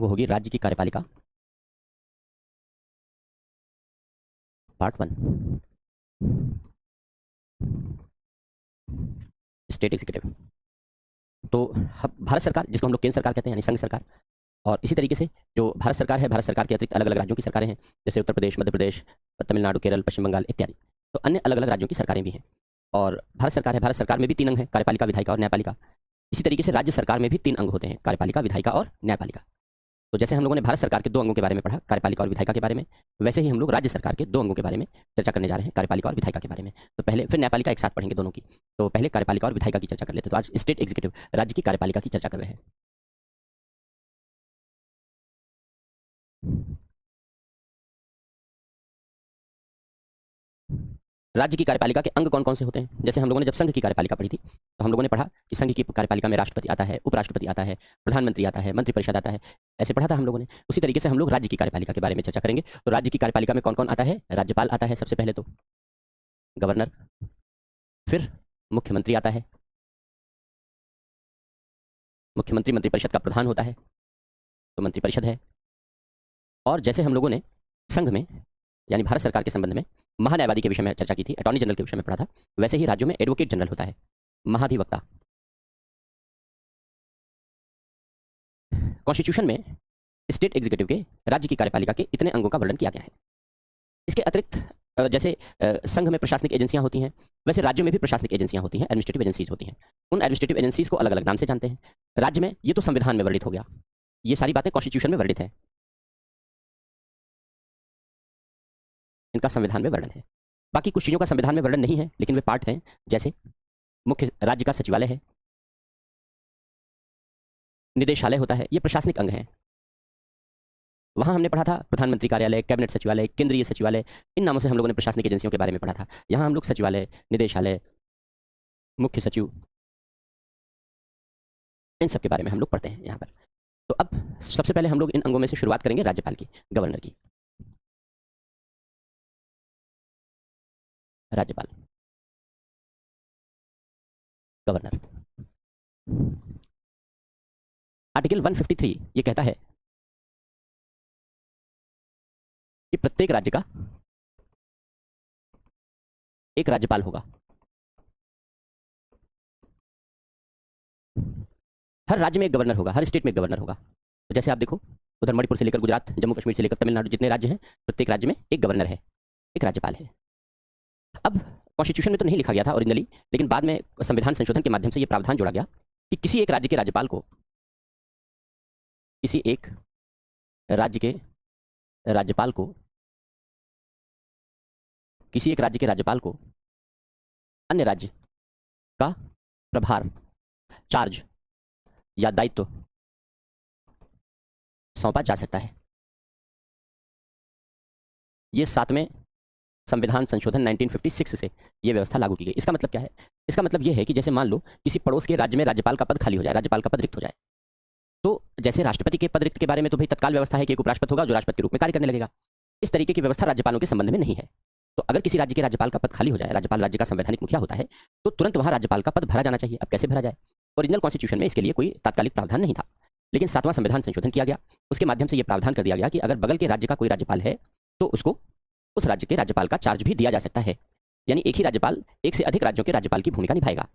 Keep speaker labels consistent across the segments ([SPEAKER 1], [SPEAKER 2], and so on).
[SPEAKER 1] वो होगी राज्य की कार्यपालिका पार्ट 1, स्टेट एग्जीक्यूटिव। तो भारत सरकार, जिसको हम लोग केंद्र सरकार कहते हैं, यानी संघ सरकार, और इसी तरीके से जो भारत सरकार है, भारत सरकार के अतिरिक्त अलग अलग राज्यों की सरकारें हैं, जैसे उत्तर प्रदेश, मध्य प्रदेश, तमिलनाडु, केरल, पश्चिम बंगाल इत्यादि। तो अन्य अलग अलग राज्यों की सरकारें भी हैं। और भारत सरकार है, भारत सरकार में भी 3 अंग हैं, कार्यपालिका, विधायिका और न्यायपालिका। इसी तरीके से राज्य सरकार में भी 3 अंग होते हैं, कार्यपालिका, विधायिका और न्यायपालिका। तो जैसे हम लोगों ने भारत सरकार के 2 अंगों के बारे में पढ़ा, कार्यपालिका और विधायिका के बारे में, वैसे ही हम लोग राज्य सरकार के 2 अंगों के बारे में चर्चा करने जा रहे हैं, कार्यपालिका और विधायिका के बारे में। तो पहले, फिर न्यायपालिका एक साथ पढ़ेंगे दोनों की। तो पहले कार्यपालिका और विधायिका की चर्चा कर लेते हैं। तो आज स्टेट एग्जीक्यूटिव, राज्य की कार्यपालिका की चर्चा कर रहे हैं। राज्य की कार्यपालिका के अंग कौन कौन से होते हैं? जैसे हम लोगों ने जब संघ की कार्यपालिका पढ़ी थी, तो हम लोगों ने पढ़ा कि संघ की कार्यपालिका में राष्ट्रपति आता है, उपराष्ट्रपति आता है, प्रधानमंत्री आता है, मंत्रिपरिषद आता है, ऐसे पढ़ा था हम लोगों ने। उसी तरीके से हम लोग राज्य की कार्यपालिका के बारे में चर्चा करेंगे। तो राज्य की कार्यपालिका में कौन कौन आता है? राज्यपाल आता है सबसे पहले, तो गवर्नर, फिर मुख्यमंत्री आता है, मुख्यमंत्री मंत्रिपरिषद का प्रधान होता है, तो मंत्रिपरिषद है। और जैसे हम लोगों ने संघ में, यानी भारत सरकार के संबंध में महान्यायवादी के विषय में चर्चा की थी, अटॉर्नी जनरल के विषय में पढ़ा था, वैसे ही राज्यों में एडवोकेट जनरल होता है, महाधिवक्ता। कॉन्स्टिट्यूशन में स्टेट एग्जीक्यूटिव के, राज्य की कार्यपालिका के इतने अंगों का वर्णन किया गया है। इसके अतिरिक्त जैसे संघ में प्रशासनिक एजेंसियां होती हैं, वैसे राज्यों में भी प्रशासनिक एजेंसियां होती हैं, एडमिनिस्ट्रेटिव एजेंसीज होती हैं। उन एडमिनिस्ट्रेटिव एजेंसीज को अलग अलग नाम से जानते हैं। राज्य में ये तो संविधान में वर्णित हो गया, ये सारी बातें कॉन्स्टिट्यूशन में वर्णित है, इनका संविधान में वर्णन है। बाकी कुछ चीज़ों का संविधान में वर्णन नहीं है, लेकिन वे पार्ट हैं। जैसे मुख्य राज्य का सचिवालय है, निदेशालय होता है, ये प्रशासनिक अंग हैं। वहां हमने पढ़ा था प्रधानमंत्री कार्यालय, कैबिनेट सचिवालय, केंद्रीय सचिवालय, इन नामों से हम लोगों ने प्रशासनिक एजेंसियों के बारे में पढ़ा था। यहाँ हम लोग सचिवालय, निदेशालय, मुख्य सचिव, इन सब के बारे में हम लोग पढ़ते हैं यहाँ पर। तो अब सबसे पहले हम लोग इन अंगों में से शुरुआत करेंगे राज्यपाल की, गवर्नर की। राज्यपाल, गवर्नर। आर्टिकल 153 ये कहता है कि प्रत्येक राज्य का एक राज्यपाल होगा। हर राज्य में एक गवर्नर होगा, हर स्टेट में एक गवर्नर होगा। तो जैसे आप देखो, उधर मणिपुर से लेकर गुजरात, जम्मू कश्मीर से लेकर तमिलनाडु, जितने राज्य हैं, प्रत्येक राज्य में एक गवर्नर है, एक राज्यपाल है। अब कॉन्स्टिट्यूशन में तो नहीं लिखा गया था ओरिजिनली, लेकिन बाद में संविधान संशोधन के माध्यम से यह प्रावधान जोड़ा गया कि किसी एक राज्य के राज्यपाल को, किसी एक राज्य के राज्यपाल को, किसी एक राज्य के राज्यपाल को अन्य राज्य का प्रभार, चार्ज या दायित्व सौंपा जा सकता है। यह 7वें संविधान संशोधन 1956 से यह व्यवस्था लागू की गई। इसका मतलब क्या है? इसका मतलब यह है कि जैसे मान लो किसी पड़ोस के राज्य में राज्यपाल का पद खाली हो जाए, राज्यपाल का पद रिक्त हो जाए, तो जैसे राष्ट्रपति के पद रिक्त के बारे में तो भाई तत्काल व्यवस्था है कि एक उपराष्ट्रपति होगा जो राष्ट्रपति के रूप में कार्य करने लगेगा। इस तरीके की व्यवस्था राज्यपालों के संबंध में नहीं है। तो अगर किसी राज्य के राज्यपाल का पद खाली हो जाए, राज्यपाल राज्य का संवैधानिक मुखिया होता है, तो तुरंत वहां राज्यपाल का पद भरा जाना चाहिए। अब कैसे भरा जाए? ओरिजिनल कॉन्स्टिट्यूशन में इसके लिए कोई तात्कालिक प्रावधान नहीं था, लेकिन 7वां संविधान संशोधन किया गया। उसके माध्यम से यह प्रावधान कर दिया गया कि अगर बगल के राज्य का कोई राज्यपाल है, तो उसको उस राज्य के राज्यपाल का चार्ज भी दिया जा सकता है। यानी एक ही राज्यपाल एक से अधिक राज्यों के राज्यपाल की भूमिका निभाएगा,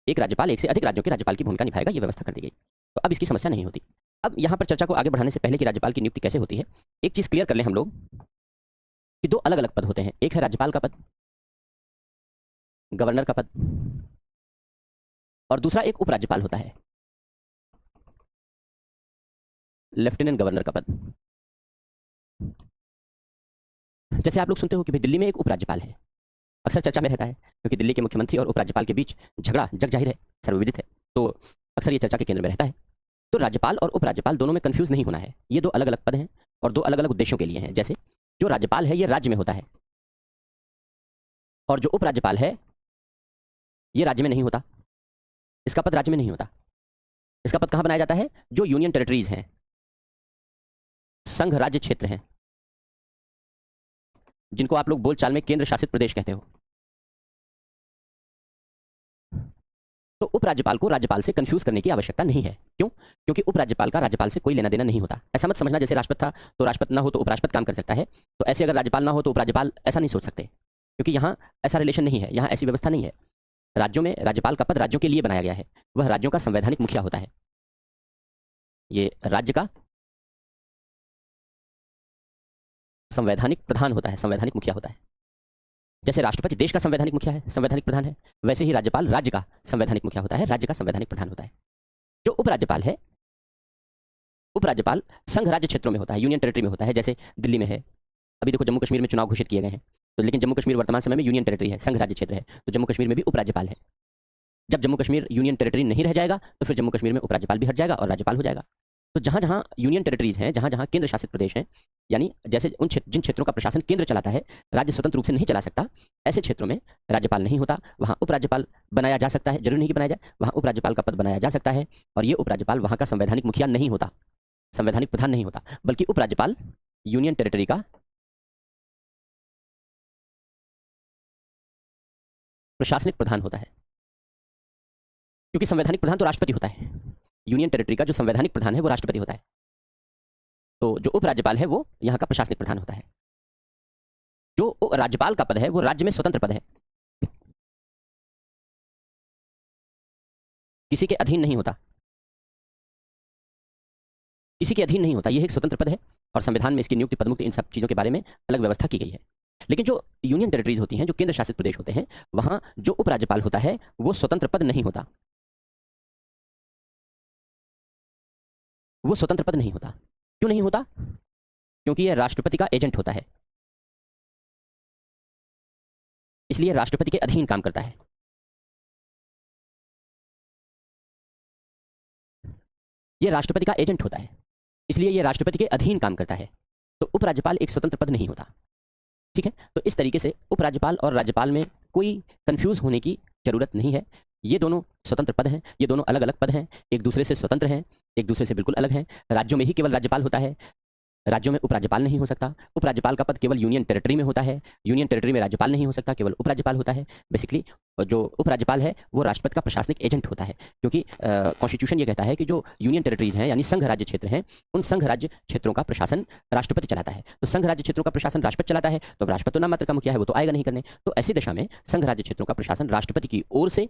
[SPEAKER 1] एक राज्यपाल एक से अधिक राज्यों के राज्यपाल की भूमिका निभाएगा, यह व्यवस्था कर दी गई। तो अब इसकी समस्या नहीं होती। अब यहाँ पर चर्चा को आगे बढ़ाने से पहले कि राज्यपाल की नियुक्ति कैसे होती है, एक चीज क्लियर कर लें हम लोग कि 2 अलग अलग पद होते हैं। एक है राज्यपाल का पद, गवर्नर का पद, और दूसरा एक उपराज्यपाल होता है, लेफ्टिनेंट गवर्नर का पद। जैसे आप लोग सुनते हो कि भाई दिल्ली में एक उपराज्यपाल है, अक्सर चर्चा में रहता है, क्योंकि दिल्ली के मुख्यमंत्री और उपराज्यपाल के बीच झगड़ा जग जाहिर है, सर्वविदित है, तो अक्सर ये चर्चा के केंद्र में रहता है। तो राज्यपाल और उपराज्यपाल दोनों में कंफ्यूज नहीं होना है। ये 2 अलग अलग पद हैं और 2 अलग अलग उद्देश्यों के लिए हैं। जैसे जो राज्यपाल है ये राज्य में होता है, और जो उपराज्यपाल है ये राज्य में नहीं होता, इसका पद राज्य में नहीं होता। इसका पद कहां बनाया जाता है? जो यूनियन टेरिटरीज हैं, संघ राज्य क्षेत्र हैं, जिनको आप लोग बोलचाल में केंद्र शासित प्रदेश कहते हो। तो उपराज्यपाल को राज्यपाल से कंफ्यूज करने की आवश्यकता नहीं है। क्यों? क्योंकि उपराज्यपाल का राज्यपाल से कोई लेना देना नहीं होता। ऐसा मत समझना जैसे राष्ट्रपति था तो राष्ट्रपति ना हो तो उपराष्ट्रपति काम कर सकता है, तो ऐसे अगर राज्यपाल ना हो तो उपराज्यपाल, ऐसा नहीं सोच सकते, क्योंकि यहाँ ऐसा रिलेशन नहीं है, यहाँ ऐसी व्यवस्था नहीं है। राज्यों में राज्यपाल का पद राज्यों के लिए बनाया गया है, वह राज्यों का संवैधानिक मुखिया होता है। ये राज्य का संवैधानिक प्रधान होता है, संवैधानिक मुखिया होता है। जैसे राष्ट्रपति देश का संवैधानिक मुखिया है, संवैधानिक प्रधान है, वैसे ही राज्यपाल राज्य का संवैधानिक मुखिया होता है, राज्य का संवैधानिक प्रधान होता है। जो उपराज्यपाल है, उपराज्यपाल संघ राज्य क्षेत्रों में होता है, यूनियन टेरिटरी में होता है। जैसे दिल्ली में है, अभी देखो जम्मू कश्मीर में चुनाव घोषित किए गए हैं, तो लेकिन जम्मू कश्मीर वर्तमान समय में यूनियन टेरिटरी है, संघ राज्य क्षेत्र है, तो जम्मू कश्मीर में भी उपराज्यपाल है। जब जम्मू कश्मीर यूनियन टेरिटरी नहीं रह जाएगा तो फिर जम्मू कश्मीर में उपराज्यपाल भी हट जाएगा और राज्यपाल हो जाएगा। तो जहां जहां यूनियन टेरिटरीज हैं, जहां जहां केंद्र शासित प्रदेश हैं, यानी जैसे जिन क्षेत्रों का प्रशासन केंद्र चलाता है, राज्य स्वतंत्र रूप से नहीं चला सकता, ऐसे क्षेत्रों में राज्यपाल नहीं होता, वहां उपराज्यपाल बनाया जा सकता है। जरूरी नहीं कि बनाया जाए, वहां उपराज्यपाल का पद बनाया जा सकता है, और ये उपराज्यपाल वहां का संवैधानिक मुखिया नहीं होता, संवैधानिक प्रधान नहीं होता, बल्कि उपराज्यपाल यूनियन टेरिटरी का प्रशासनिक प्रधान होता है। क्योंकि संवैधानिक प्रधान तो राष्ट्रपति होता है, यूनियन टेरिटरी का जो संवैधानिक प्रधान है वो राष्ट्रपति होता है, तो जो उपराज्यपाल है वो यहाँ का प्रशासनिक प्रधान होता है। जो राज्यपाल का पद है वो राज्य में स्वतंत्र पद है, किसी के अधीन नहीं होता, किसी के अधीन नहीं होता, यह एक स्वतंत्र पद है, और संविधान में इसकी नियुक्ति, पदमुक्ति, इन सब चीजों के बारे में अलग व्यवस्था की गई है। लेकिन जो यूनियन टेरिटरीज होती हैं, जो केंद्र शासित प्रदेश होते हैं, वहां जो उपराज्यपाल होता है वो स्वतंत्र पद नहीं होता, वो स्वतंत्र पद नहीं होता। क्यों नहीं होता? क्योंकि यह राष्ट्रपति का एजेंट होता है, इसलिए राष्ट्रपति के अधीन काम करता है। यह राष्ट्रपति का एजेंट होता है, इसलिए यह राष्ट्रपति के अधीन काम करता है। तो उपराज्यपाल एक स्वतंत्र पद नहीं होता। ठीक है, तो इस तरीके से उपराज्यपाल और राज्यपाल में कोई कंफ्यूज होने की जरूरत नहीं है। ये दोनों स्वतंत्र पद हैं, ये दोनों अलग अलग पद हैं, एक दूसरे से स्वतंत्र हैं, एक दूसरे से बिल्कुल अलग हैं। राज्यों में ही केवल राज्यपाल होता है, राज्यों में उपराज्यपाल नहीं हो सकता। उपराज्यपाल का पद केवल यूनियन टेरिटरी में होता है, यूनियन टेरिटरी में राज्यपाल नहीं हो सकता, केवल उपराज्यपाल होता है। बेसिकली जो उपराज्यपाल है वो राष्ट्रपति का प्रशासनिक एजेंट होता है, क्योंकि कॉन्स्टिट्यूशन ये कहता है कि जो यूनियन टेरिटरीज हैं यानी संघ राज्य क्षेत्र हैं, उन संघ राज्य क्षेत्रों का प्रशासन राष्ट्रपति चलाता है। तो संघ राज्य क्षेत्रों का प्रशासन राष्ट्रपति चलाता है, तो राष्ट्रपति तो नाम मात्र का मुखिया है, वो तो आएगा नहीं करने। तो ऐसी दशा में संघ राज्य क्षेत्रों का प्रशासन राष्ट्रपति की ओर से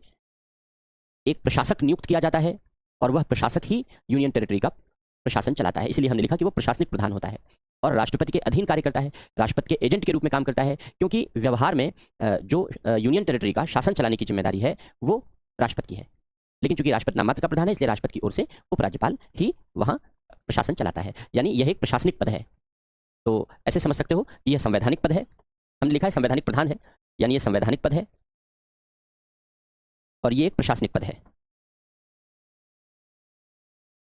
[SPEAKER 1] एक प्रशासक नियुक्त किया जाता है, और वह प्रशासक ही यूनियन टेरिटरी का प्रशासन चलाता है। इसलिए हमने लिखा कि वो प्रशासनिक प्रधान होता है और राष्ट्रपति के अधीन कार्य करता है, राष्ट्रपति के एजेंट के रूप में काम करता है, क्योंकि व्यवहार में जो यूनियन टेरिटरी का शासन चलाने की जिम्मेदारी है वो राष्ट्रपति की है। लेकिन चूंकि राष्ट्रपति नाम मात्र का प्रधान है, इसलिए राष्ट्रपति की ओर से उपराज्यपाल ही वहां प्रशासन चलाता है, यानी यह एक प्रशासनिक पद है। तो ऐसे समझ सकते हो कि यह संवैधानिक पद है, हमने लिखा है संवैधानिक प्रधान है, यानी यह संवैधानिक पद है, और ये एक प्रशासनिक पद है।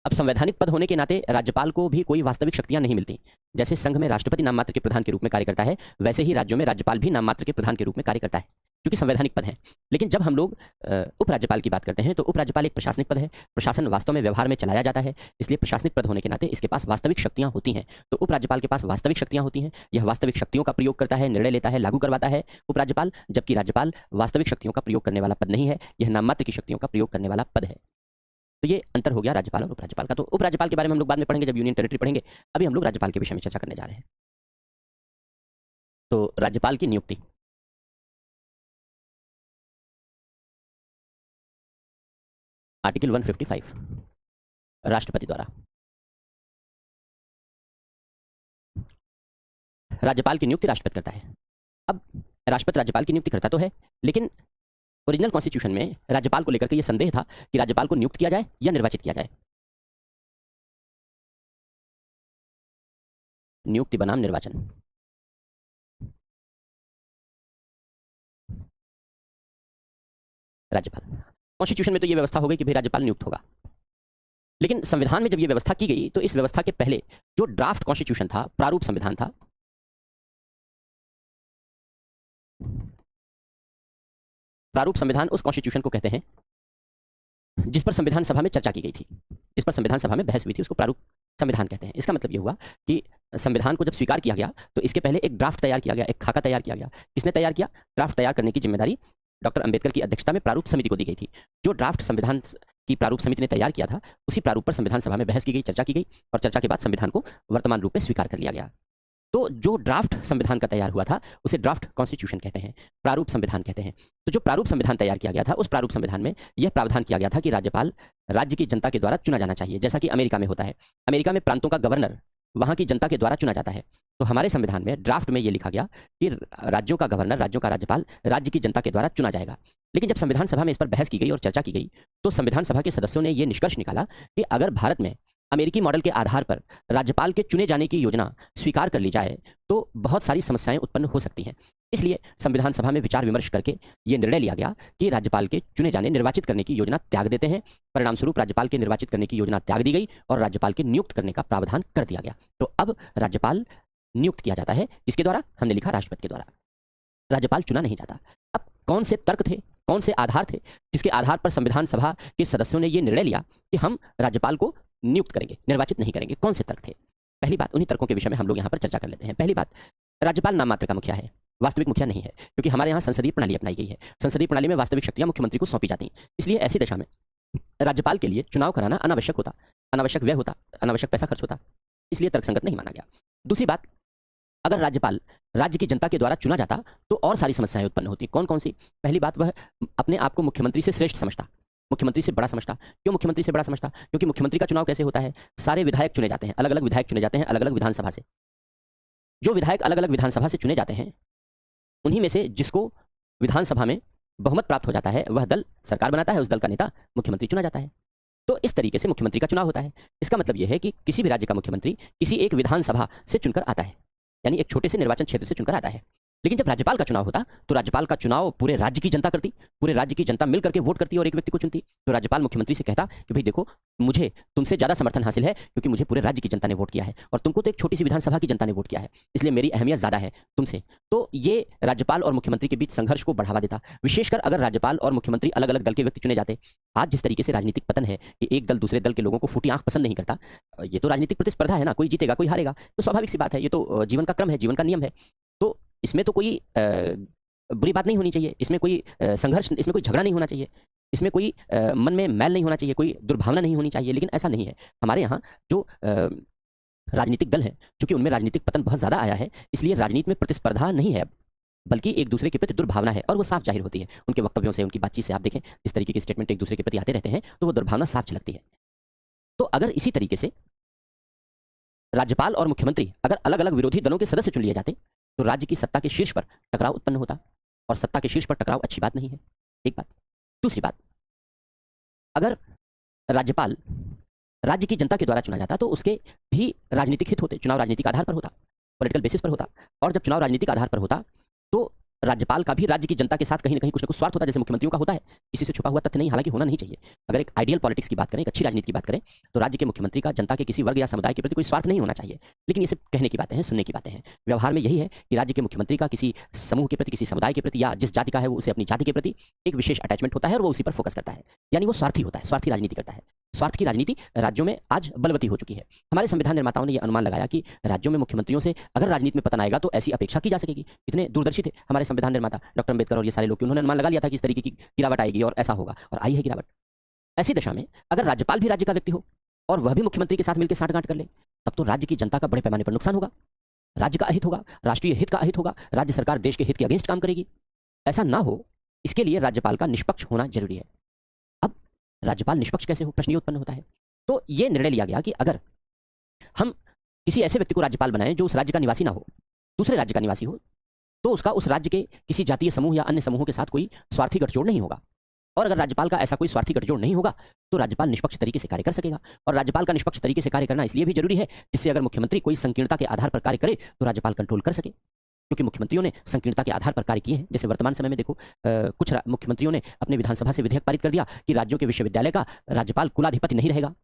[SPEAKER 1] अब संवैधानिक पद होने के नाते राज्यपाल को भी कोई वास्तविक शक्तियां नहीं मिलती। जैसे संघ में राष्ट्रपति नाम मात्र के प्रधान के रूप में कार्य करता है, वैसे ही राज्यों में राज्यपाल भी नाम मात्र के प्रधान के रूप में कार्य करता है, क्योंकि संवैधानिक पद है। लेकिन जब हम लोग उपराज्यपाल की बात करते हैं तो उपराज्यपाल एक प्रशासनिक पद है, प्रशासन वास्तव में व्यवहार में चलाया जाता है, इसलिए प्रशासनिक पद होने के नाते इसके पास वास्तविक शक्तियां होती हैं। तो उपराज्यपाल के पास वास्तविक शक्तियां होती हैं, यह वास्तविक शक्तियों का प्रयोग करता है, निर्णय लेता है, लागू करवाता है उपराज्यपाल, जबकि राज्यपाल वास्तविक शक्तियों का प्रयोग करने वाला पद नहीं है, यह नाम मात्र की शक्तियों का प्रयोग करने वाला पद है। तो ये अंतर हो गया राज्यपाल और उपराज्यपाल का। तो उपराज्यपाल के बारे में हम लोग बाद में पढ़ेंगे जब यूनियन टेरिटरी पढ़ेंगे, अभी हम लोग राज्यपाल के विषय में चर्चा करने जा रहे हैं। तो राज्यपाल की नियुक्ति, आर्टिकल 155, राष्ट्रपति द्वारा। राज्यपाल की नियुक्ति राष्ट्रपति करता है। अब राष्ट्रपति राज्यपाल की नियुक्ति करता तो है, लेकिन ओरिजिनल कॉन्स्टिट्यूशन में राज्यपाल को लेकर के यह संदेह था कि राज्यपाल को नियुक्त किया जाए या निर्वाचित किया जाए। नियुक्ति बनाम निर्वाचन। राज्यपाल, कॉन्स्टिट्यूशन में तो यह व्यवस्था हो गई कि भाई राज्यपाल नियुक्त होगा, लेकिन संविधान में जब यह व्यवस्था की गई तो इस व्यवस्था के पहले जो ड्राफ्ट कॉन्स्टिट्यूशन था, प्रारूप संविधान था, प्रारूप संविधान उस कॉन्स्टिट्यूशन को कहते हैं जिस पर संविधान सभा में चर्चा की गई थी, जिस पर संविधान सभा में बहस हुई थी, उसको प्रारूप संविधान कहते हैं। इसका मतलब यह हुआ कि संविधान को जब स्वीकार किया गया तो इसके पहले एक ड्राफ्ट तैयार किया गया, एक खाका तैयार किया गया। किसने तैयार किया? ड्राफ्ट तैयार करने की जिम्मेदारी डॉक्टर अंबेडकर की अध्यक्षता में प्रारूप समिति को दी गई थी। जो ड्राफ्ट संविधान की प्रारूप समिति ने तैयार किया था, उसी प्रारूप पर संविधान सभा में बहस की गई, चर्चा की गई और चर्चा के बाद संविधान को वर्तमान रूप में स्वीकार कर लिया गया। तो जो ड्राफ्ट संविधान का तैयार हुआ था उसे ड्राफ्ट कॉन्स्टिट्यूशन कहते हैं, प्रारूप संविधान कहते हैं। तो जो प्रारूप संविधान तैयार किया गया था, उस प्रारूप संविधान में यह प्रावधान किया गया था कि राज्यपाल राज्य की जनता के द्वारा चुना जाना चाहिए, जैसा कि अमेरिका में होता है। अमेरिका में प्रांतों का गवर्नर वहां की जनता के द्वारा चुना जाता है। तो हमारे संविधान में ड्राफ्ट में यह लिखा गया कि राज्यों का गवर्नर, राज्यों का राज्यपाल राज्य की जनता के द्वारा चुना जाएगा। लेकिन जब संविधान सभा में इस पर बहस की गई और चर्चा की गई, तो संविधान सभा के सदस्यों ने यह निष्कर्ष निकाला कि अगर भारत में अमेरिकी मॉडल के आधार पर राज्यपाल के चुने जाने की योजना स्वीकार कर ली जाए तो बहुत सारी समस्याएं उत्पन्न हो सकती हैं। इसलिए संविधान सभा में विचार विमर्श करके ये निर्णय लिया गया कि राज्यपाल के चुने जाने, निर्वाचित करने की योजना त्याग देते हैं। परिणाम स्वरूप राज्यपाल के निर्वाचित करने की योजना त्याग दी गई और राज्यपाल के नियुक्त करने का प्रावधान कर दिया गया। तो अब राज्यपाल नियुक्त किया जाता है, किसके द्वारा? हमने लिखा राष्ट्रपति के द्वारा। राज्यपाल चुना नहीं जाता। अब कौन से तर्क थे, कौन से आधार थे जिसके आधार पर संविधान सभा के सदस्यों ने यह निर्णय लिया कि हम राज्यपाल को नियुक्त करेंगे, निर्वाचित नहीं करेंगे? कौन से तर्क थे? पहली बात, उन्हीं तर्कों के विषय में हम लोग यहाँ पर चर्चा कर लेते हैं। पहली बात, राज्यपाल नाम मात्र का मुखिया है, वास्तविक मुखिया नहीं है, क्योंकि हमारे यहाँ संसदीय प्रणाली अपनाई गई है। संसदीय प्रणाली में वास्तविक शक्तियां मुख्यमंत्री को सौंपी जाती हैं। इसलिए ऐसी दशा में राज्यपाल के लिए चुनाव कराना अनावश्यक होता, अनावश्यक व्यय होता, अनावश्यक पैसा खर्च होता, इसलिए तर्कसंगत नहीं माना गया। दूसरी बात, अगर राज्यपाल राज्य की जनता के द्वारा चुना जाता तो और सारी समस्याएं उत्पन्न होती। कौन कौन सी? पहली बात, वह अपने आप को मुख्यमंत्री से श्रेष्ठ समझता, मुख्यमंत्री से बड़ा समझता। क्यों मुख्यमंत्री से बड़ा समझता? क्योंकि मुख्यमंत्री का चुनाव कैसे होता है? सारे विधायक चुने जाते हैं, अलग अलग विधायक चुने जाते हैं अलग अलग विधानसभा से। जो विधायक अलग अलग विधानसभा से चुने जाते हैं, उन्हीं में से जिसको विधानसभा में बहुमत प्राप्त हो जाता है, वह दल सरकार बनाता है, उस दल का नेता मुख्यमंत्री चुना जाता है। तो इस तरीके से मुख्यमंत्री का चुनाव होता है। इसका मतलब यह है कि किसी भी राज्य का मुख्यमंत्री किसी एक विधानसभा से चुनकर आता है, यानी एक छोटे से निर्वाचन क्षेत्र से चुनकर आता है। लेकिन जब राज्यपाल का चुनाव होता तो राज्यपाल का चुनाव पूरे राज्य की जनता करती, पूरे राज्य की जनता मिलकर के वोट करती और एक व्यक्ति को चुनती। तो राज्यपाल मुख्यमंत्री से कहता कि भाई देखो, मुझे तुमसे ज्यादा समर्थन हासिल है क्योंकि मुझे पूरे राज्य की जनता ने वोट किया है और तुमको तो एक छोटी सी विधानसभा की जनता ने वोट किया है, इसलिए मेरी अहमियत ज्यादा है तुमसे। तो ये राज्यपाल और मुख्यमंत्री के बीच संघर्ष को बढ़ावा देता, विशेषकर अगर राज्यपाल और मुख्यमंत्री अलग अलग दल के व्यक्ति चुने जाते। आज जिस तरीके से राजनीतिक पतन है कि एक दल दूसरे दल के लोगों को फूटी आंख पसंद नहीं करता, ये तो राजनीतिक प्रतिस्पर्धा है ना, कोई जीतेगा कोई हारेगा, तो स्वाभाविक सी बात है, ये तो जीवन का क्रम है, जीवन का नियम है। तो इसमें तो कोई बुरी बात नहीं होनी चाहिए, इसमें कोई संघर्ष, इसमें कोई झगड़ा नहीं होना चाहिए, इसमें कोई मन में मैल नहीं होना चाहिए, कोई दुर्भावना नहीं होनी चाहिए। लेकिन ऐसा नहीं है। हमारे यहाँ जो राजनीतिक दल हैं, चूंकि उनमें राजनीतिक पतन बहुत ज़्यादा आया है, इसलिए राजनीति में प्रतिस्पर्धा नहीं है, बल्कि एक दूसरे के प्रति दुर्भावना है और वो साफ जाहिर होती है उनके वक्तव्यों से, उनकी बातचीत से। आप देखें जिस तरीके के स्टेटमेंट एक दूसरे के प्रति आते रहते हैं तो वो दुर्भावना साफ झलकती है। तो अगर इसी तरीके से राज्यपाल और मुख्यमंत्री अगर अलग अलग विरोधी दलों के सदस्य चुन लिए जाते तो राज्य की सत्ता के शीर्ष पर टकराव उत्पन्न होता, और सत्ता के शीर्ष पर टकराव अच्छी बात नहीं है। एक बात। दूसरी बात, अगर राज्यपाल राज्य की जनता के द्वारा चुना जाता तो उसके भी राजनीतिक हित होते, चुनाव राजनीतिक आधार पर होता, पॉलिटिकल बेसिस पर होता। और जब चुनाव राजनीतिक आधार पर होता तो राज्यपाल का भी राज्य की जनता के साथ कहीं ना कहीं कुछ ना कुछ स्वार्थ होता, जैसे मुख्यमंत्रियों का होता है। किसी से छुपा हुआ तथ्य नहीं, हालांकि होना नहीं चाहिए। अगर एक आइडियल पॉलिटिक्स की बात करें, एक अच्छी राजनीति की बात करें, तो राज्य के मुख्यमंत्री का जनता के किसी वर्ग या समुदाय के प्रति कोई स्वार्थ नहीं होना चाहिए। लेकिन ये सिर्फ कहने की बातें हैं, सुनने की बातें हैं। व्यवहार में यही है कि राज्य के मुख्यमंत्री का किसी समूह के प्रति, किसी समुदाय के प्रति, या जिस जाति का है वो उसे अपनी जाति के प्रति एक विशेष अटैचमेंट होता है और वो उसी पर फोकस करता है, यानी वो स्वार्थी होता है, स्वार्थी राजनीति करता है। स्वार्थ की राजनीति राज्यों में आज बलवती हो चुकी है। हमारे संविधान निर्माताओं ने यह अनुमान लगाया कि राज्यों में मुख्यमंत्रियों से अगर राजनीति में पतन आएगा तो ऐसी अपेक्षा की जा सकेगी। कितने दूरदर्शी थे हमारे संविधान निर्माता डॉक्टर अंबेडकर और ये सारे लोग, उन्होंने अनुमान लगा लिया था कि इस तरीके की गिरावट आएगी और ऐसा होगा, और आई है गिरावट। ऐसी दशा में अगर राज्यपाल भी राज्य का व्यक्ति हो और वह भी मुख्यमंत्री के साथ मिलकर साठगांठ कर ले, तब तो राज्य की जनता का बड़े पैमाने पर नुकसान होगा, राज्य का अहित होगा, राष्ट्रीय हित का अहित होगा, राज्य सरकार देश के हित के अगेंस्ट काम करेगी। ऐसा ना हो, इसके लिए राज्यपाल का निष्पक्ष होना जरूरी है। अब राज्यपाल निष्पक्ष कैसे हो, प्रश्न ये उत्पन्न होता है। तो यह निर्णय लिया गया कि अगर हम किसी ऐसे व्यक्ति को राज्यपाल बनाएं जो उस राज्य का निवासी ना हो, दूसरे राज्य का निवासी हो, तो उसका उस राज्य के किसी जातीय समूह या अन्य समूहों के साथ कोई स्वार्थी गठजोड़ नहीं होगा। और अगर राज्यपाल का ऐसा कोई स्वार्थी गठजोड़ नहीं होगा तो राज्यपाल निष्पक्ष तरीके से कार्य कर सकेगा। और राज्यपाल का निष्पक्ष तरीके से कार्य करना इसलिए भी जरूरी है जिससे अगर मुख्यमंत्री कोई संकीर्णता के आधार पर कार्य करे तो राज्यपाल कंट्रोल कर सके, क्योंकि मुख्यमंत्रियों ने संकीर्णता के आधार पर कार्य किए हैं। जैसे वर्तमान समय में देखो, कुछ मुख्यमंत्रियों ने अपने विधानसभा से विधेयक पारित कर दिया कि राज्यों के विश्वविद्यालय का राज्यपाल कुलाधिपति नहीं रहेगा,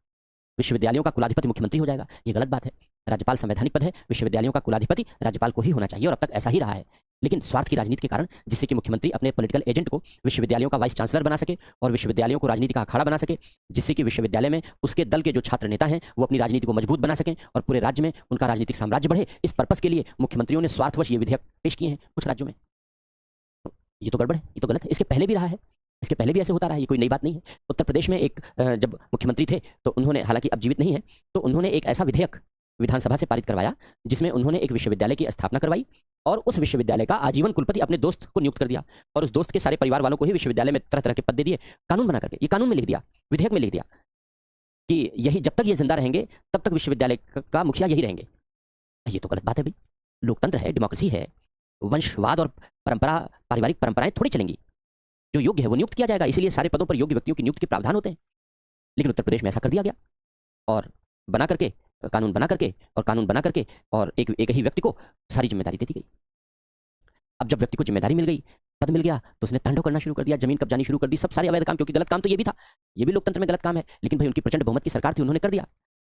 [SPEAKER 1] विश्वविद्यालयों का कुलाधिपति मुख्यमंत्री हो जाएगा। ये गलत बात है। राज्यपाल संवैधानिक पद है, विश्वविद्यालयों का कुलाधिपति राज्यपाल को ही होना चाहिए और अब तक ऐसा ही रहा है। लेकिन स्वार्थ की राजनीति के कारण, जिससे कि मुख्यमंत्री अपने पॉलिटिकल एजेंट को विश्वविद्यालयों का वाइस चांसलर बना सके और विश्वविद्यालयों को राजनीति का अखाड़ा बना सके, जिससे कि विश्वविद्यालय में उसके दल के जो छात्र नेता हैं वो अपनी राजनीति को मजबूत बना सकें और पूरे राज्य में उनका राजनीतिक साम्राज्य बढ़े। इस पर्पस के लिए मुख्यमंत्रियों ने स्वार्थवश ये विधेयक पेश किए हैं कुछ राज्यों में। ये तो गड़बड़ है, ये तो गलत है, इसके पहले भी रहा है, इसके पहले भी ऐसे होता रहा है, ये कोई नई बात नहीं है। उत्तर प्रदेश में एक जब मुख्यमंत्री थे तो उन्होंने, हालांकि अब जीवित नहीं है, तो उन्होंने एक ऐसा विधेयक विधानसभा से पारित करवाया जिसमें उन्होंने एक विश्वविद्यालय की स्थापना करवाई और उस विश्वविद्यालय का आजीवन कुलपति अपने दोस्त को नियुक्त कर दिया और उस दोस्त के सारे परिवार वालों को ही विश्वविद्यालय में तरह तरह के पद दे दिए, कानून बना करके, ये कानून में लिख दिया, विधेयक में लिख दिया कि यही जब तक ये जिंदा रहेंगे तब तक विश्वविद्यालय का मुखिया यही रहेंगे। ये तो गलत बात है भाई, लोकतंत्र है, डेमोक्रेसी है, वंशवाद और परंपरा, पारिवारिक परंपराएं थोड़ी चलेंगी, जो योग्य है वो नियुक्त किया जाएगा, इसीलिए सारे पदों पर योग्य व्यक्तियों की नियुक्ति के प्रावधान होते हैं। लेकिन उत्तर प्रदेश में ऐसा कर दिया गया और बना करके, कानून बना करके और कानून बना करके और एक ही व्यक्ति को सारी जिम्मेदारी दे दी गई। अब जब व्यक्ति को जिम्मेदारी मिल गई, पद मिल गया, तो उसने तांडव करना शुरू कर दिया, जमीन कब्जानी शुरू कर दी, सब सारे अवैध काम, क्योंकि गलत काम तो ये भी था, ये भी लोकतंत्र में गलत काम है, लेकिन भाई उनकी प्रचंड बहुमत की सरकार थी, उन्होंने कर दिया।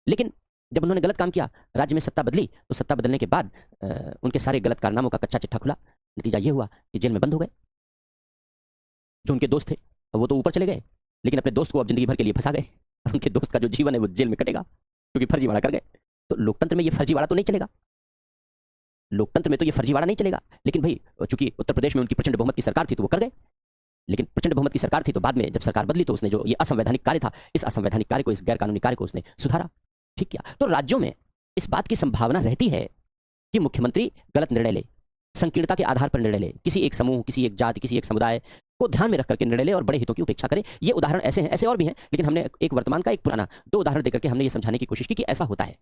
[SPEAKER 1] लेकिन जब उन्होंने गलत काम किया, राज्य में सत्ता बदली, तो सत्ता बदलने के बाद उनके सारे गलत कारनामों का कच्चा चिट्ठा खुला, नतीजा ये हुआ कि जेल में बंद हो गए। जो उनके दोस्त थे वो तो ऊपर चले गए, लेकिन अपने दोस्त को अब जिंदगी भर के लिए फंसा गए, उनके दोस्त का जो जीवन है वो जेल में कटेगा क्योंकि फर्जीवाड़ा कर गए। तो लोकतंत्र में ये फर्जीवाड़ा तो नहीं चलेगा, लोकतंत्र में तो ये फर्जीवाड़ा नहीं चलेगा। लेकिन भाई चूंकि उत्तर प्रदेश में उनकी प्रचंड बहुमत की सरकार थी तो वो कर गए, लेकिन प्रचंड बहुमत की सरकार थी तो बाद में जब सरकार बदली तो उसने जो ये असंवैधानिक कार्य था, इस असंवैधानिक कार्य को, इस गैर कानूनी कार्य को उसने सुधारा, ठीक किया। तो राज्यों में इस बात की संभावना रहती है कि मुख्यमंत्री गलत निर्णय ले, संकीर्णता के आधार पर निर्णय ले, किसी एक समूह, किसी एक जाति, किसी एक समुदाय को ध्यान में रख करके निर्णय ले और बड़े हितों की उपेक्षा करे। ये उदाहरण ऐसे हैं, ऐसे और भी हैं, लेकिन हमने एक वर्तमान का, एक पुराना, दो उदाहरण देकर के हमने ये समझाने की कोशिश की कि ऐसा होता है।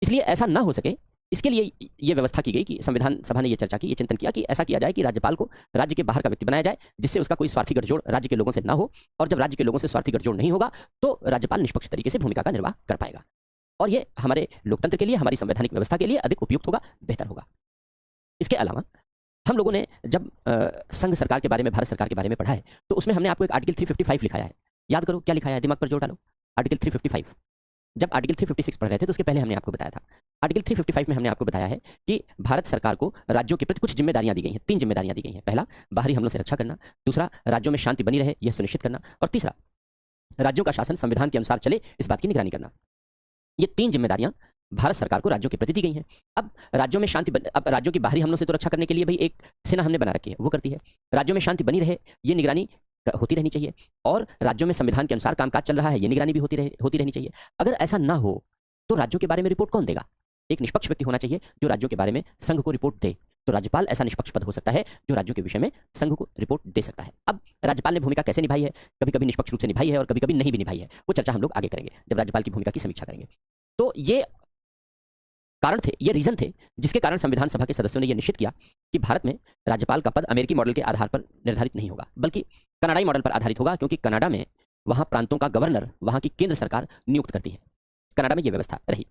[SPEAKER 1] इसलिए ऐसा ना हो सके, इसके लिए ये व्यवस्था की गई कि संविधान सभा ने ये चर्चा की, ये चिंतन किया कि ऐसा किया जाए कि राज्यपाल को राज्य के बाहर का व्यक्ति बनाया जाए, जिससे उसका कोई स्वार्थी गठजोड़ राज्य के लोगों से ना हो, और जब राज्य के लोगों से स्वार्थी गठजोड़ नहीं होगा तो राज्यपाल निष्पक्ष तरीके से भूमिका का निर्वाह कर पाएगा, और ये हमारे लोकतंत्र के लिए, हमारी संवैधानिक व्यवस्था के लिए अधिक उपयुक्त होगा, बेहतर होगा। इसके अलावा हम लोगों ने जब संघ सरकार के बारे में, भारत सरकार के बारे में पढ़ा है, तो उसमें हमने आपको एक आर्टिकल 355 लिखाया है, याद करो क्या लिखाया है, दिमाग पर जोर डालो। आर्टिकल 355, जब आर्टिकल 356 पढ़ रहे थे तो उसके पहले हमने आपको बताया था, आर्टिकल 355 में हमने आपको बताया है कि भारत सरकार को राज्यों के प्रति कुछ जिम्मेदारियां दी गई हैं, 3 जिम्मेदारियां दी गई हैं। पहला, बाहरी हमलों से रक्षा करना, दूसरा, राज्यों में शांति बनी रहे यह सुनिश्चित करना, और तीसरा, राज्यों का शासन संविधान के अनुसार चले इस बात की निगरानी करना। ये 3 जिम्मेदारियां भारत सरकार को राज्यों के प्रति दी गई हैं। अब राज्यों में अब राज्यों की बाहरी हमलों से तो रक्षा करने के लिए भाई एक सेना हमने बना रखी है, वो करती है। राज्यों में शांति बनी रहे ये निगरानी होती रहनी चाहिए, और राज्यों में संविधान के अनुसार कामकाज चल रहा है ये निगरानी भी होती रहनी चाहिए। अगर ऐसा ना हो तो राज्यों के बारे में रिपोर्ट कौन देगा? एक निष्पक्ष व्यक्ति होना चाहिए जो राज्यों के बारे में संघ को रिपोर्ट दे। तो राज्यपाल ऐसा निष्पक्ष पद हो सकता है जो राज्यों के विषय में संघ को रिपोर्ट दे सकता है। अब राज्यपाल ने भूमिका कैसे निभाई है, कभी कभी निष्पक्ष रूप से निभाई है और कभी कभी नहीं भी निभाई है, वो चर्चा हम लोग आगे करेंगे जब राज्यपाल की भूमिका की समीक्षा करेंगे। तो ये कारण थे, ये रीजन थे जिसके कारण संविधान सभा के सदस्यों ने यह निश्चित किया कि भारत में राज्यपाल का पद अमेरिकी मॉडल के आधार पर निर्धारित नहीं होगा, बल्कि कनाडाई मॉडल पर आधारित होगा, क्योंकि कनाडा में वहां प्रांतों का गवर्नर वहां की केंद्र सरकार नियुक्त करती है। कनाडा में यह व्यवस्था रही।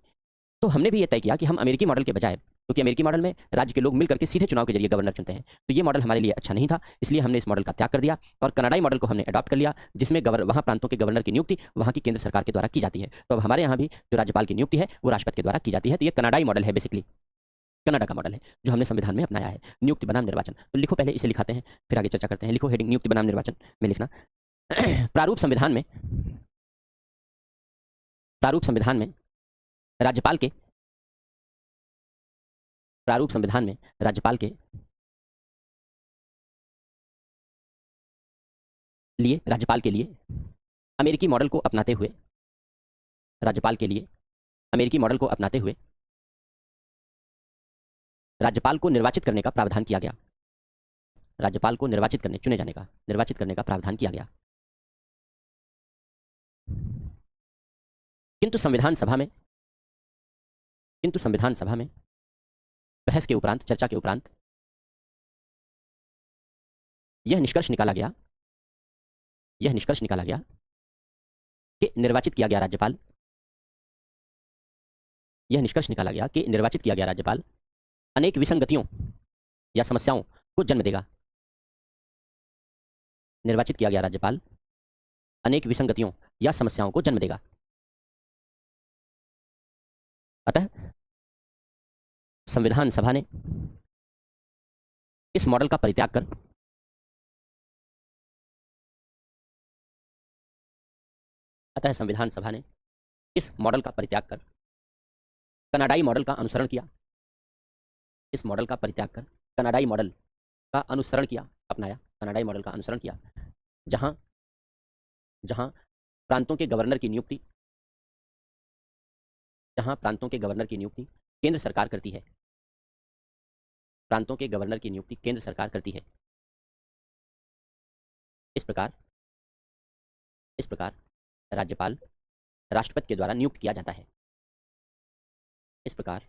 [SPEAKER 1] तो हमने भी यह तय किया कि हम अमेरिकी मॉडल के बजाय, क्योंकि अमेरिकी मॉडल में राज्य के लोग मिलकर के सीधे चुनाव के जरिए गवर्नर चुनते हैं, तो ये मॉडल हमारे लिए अच्छा नहीं था, इसलिए हमने इस मॉडल का त्याग कर दिया और कनाडाई मॉडल को हमने अडॉप्ट कर लिया, जिसमें वहां प्रांतों के गवर्नर की नियुक्ति वहां की केंद्र सरकार के द्वारा की जाती है। तो अब हमारे यहाँ भी जो राज्यपाल की नियुक्ति है वो राष्ट्रपति के द्वारा की जाती है। तो ये कनाडाई मॉडल है, बेसिकली कनाडा का मॉडल है जो हमने संविधान में अपनाया है। नियुक्ति बनाम निर्वाचन, तो लिखो, पहले इसे लिखाते हैं फिर आगे चर्चा करते हैं। लिखो हेडिंग नियुक्ति बनाम निर्वाचन में लिखना। प्रारूप संविधान में राज्यपाल के लिए अमेरिकी मॉडल को अपनाते हुए राज्यपाल को निर्वाचित करने का प्रावधान किया गया। राज्यपाल को निर्वाचित करने का प्रावधान किया गया। किंतु संविधान सभा में बहस के उपरांत, चर्चा के उपरांत यह निष्कर्ष निकाला गया कि निर्वाचित किया गया राज्यपाल अनेक विसंगतियों या समस्याओं को जन्म देगा। निर्वाचित किया गया राज्यपाल अनेक विसंगतियों या समस्याओं को जन्म देगा। अतः संविधान सभा ने इस मॉडल का परित्याग कर कनाडाई मॉडल का अनुसरण किया। अपनाया, कनाडाई मॉडल का अनुसरण किया, जहां जहां प्रांतों के गवर्नर की नियुक्ति जहां प्रांतों के गवर्नर की नियुक्ति केंद्र सरकार करती है, प्रांतों के गवर्नर की नियुक्ति केंद्र सरकार करती है। इस प्रकार इस प्रकार राज्यपाल राष्ट्रपति के द्वारा नियुक्त किया जाता है। इस प्रकार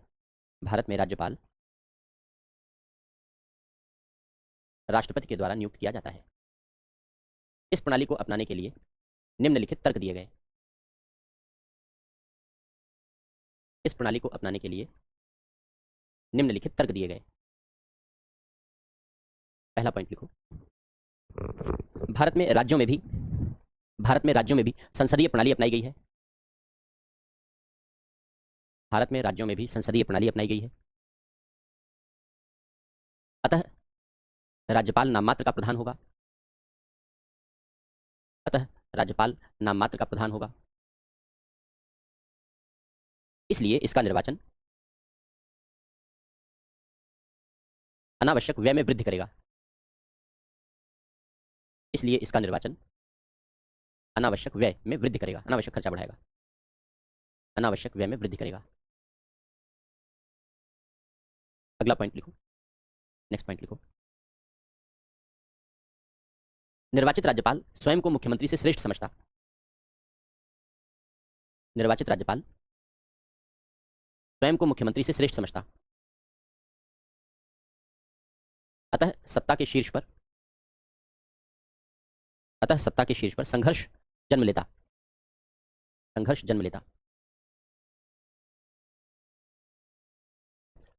[SPEAKER 1] भारत में राज्यपाल राष्ट्रपति के द्वारा नियुक्त किया जाता है। इस प्रणाली को अपनाने के लिए निम्नलिखित तर्क दिए गए। इस प्रणाली को अपनाने के लिए निम्नलिखित तर्क दिए गए। पहला पॉइंट लिखो। भारत में राज्यों में भी संसदीय प्रणाली अपनाई गई है। भारत में राज्यों में भी संसदीय प्रणाली अपनाई गई है। अतः राज्यपाल नाम मात्र का प्रधान होगा। अतः राज्यपाल नाम मात्र का प्रधान होगा। इसलिए इसका निर्वाचन अनावश्यक व्यय में वृद्धि करेगा। इसलिए इसका निर्वाचन अनावश्यक व्यय में वृद्धि करेगा, अनावश्यक खर्चा बढ़ाएगा, अनावश्यक व्यय में वृद्धि करेगा। अगला पॉइंट लिखो, नेक्स्ट पॉइंट लिखो। निर्वाचित राज्यपाल स्वयं को मुख्यमंत्री से श्रेष्ठ समझता। निर्वाचित राज्यपाल स्वयं को मुख्यमंत्री से श्रेष्ठ समझता। अतः सत्ता के शीर्ष पर संघर्ष जन्म लेता।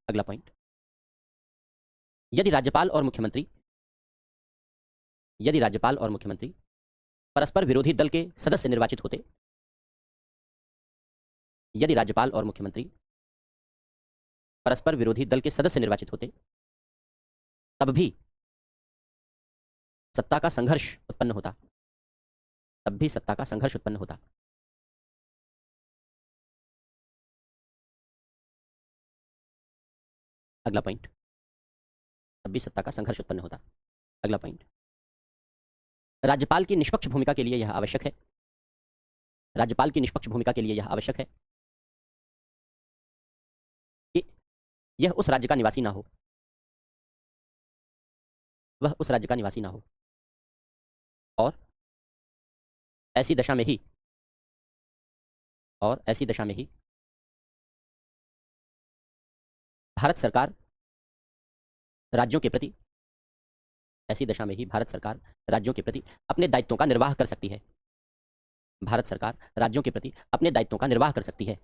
[SPEAKER 1] अगला पॉइंट, यदि राज्यपाल और मुख्यमंत्री परस्पर विरोधी दल के सदस्य निर्वाचित होते, यदि राज्यपाल और मुख्यमंत्री परस्पर विरोधी दल के सदस्य निर्वाचित होते, तब भी सत्ता का संघर्ष उत्पन्न होता। अगला पॉइंट, तब भी सत्ता का संघर्ष उत्पन्न होता। अगला पॉइंट, राज्यपाल की निष्पक्ष भूमिका के लिए यह आवश्यक है। राज्यपाल की निष्पक्ष भूमिका के लिए यह आवश्यक है कि यह उस राज्य का निवासी ना हो, वह उस राज्य का निवासी ना हो, और ऐसी दशा में ही भारत सरकार राज्यों के प्रति अपने दायित्वों का निर्वाह कर सकती है। भारत सरकार राज्यों के प्रति अपने दायित्वों का निर्वाह कर सकती है।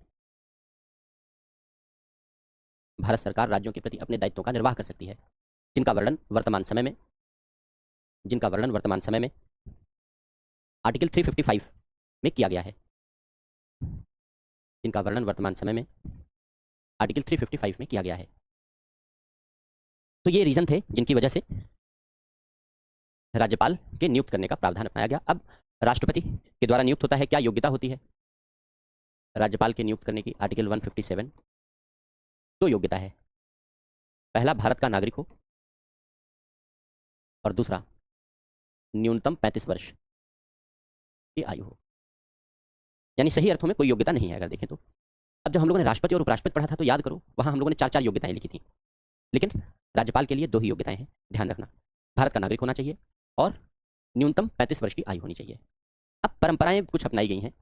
[SPEAKER 1] भारत सरकार राज्यों के प्रति अपने दायित्वों का निर्वाह कर सकती है, जिनका वर्णन वर्तमान समय में आर्टिकल 355 में किया गया है। जिनका वर्णन वर्तमान समय में आर्टिकल 355 में किया गया है। तो ये रीजन थे जिनकी वजह से राज्यपाल के नियुक्त करने का प्रावधान अपनाया गया। अब राष्ट्रपति के द्वारा नियुक्त होता है, क्या योग्यता होती है राज्यपाल के नियुक्त करने की? आर्टिकल 157 दो योग्यता है। पहला, भारत का नागरिक हो, और दूसरा, न्यूनतम 35 वर्ष की आयु हो। यानी सही अर्थों में कोई योग्यता नहीं है अगर देखें तो। अब जब हम लोगों ने राष्ट्रपति और उपराष्ट्रपति पढ़ा था तो याद करो, वहां हम लोगों ने 4-4 योग्यताएं लिखी थी, लेकिन राज्यपाल के लिए 2 ही योग्यताएं हैं। ध्यान रखना, भारत का नागरिक होना चाहिए और न्यूनतम 35 वर्ष की आयु होनी चाहिए। अब परंपराएं कुछ अपनाई गई हैं।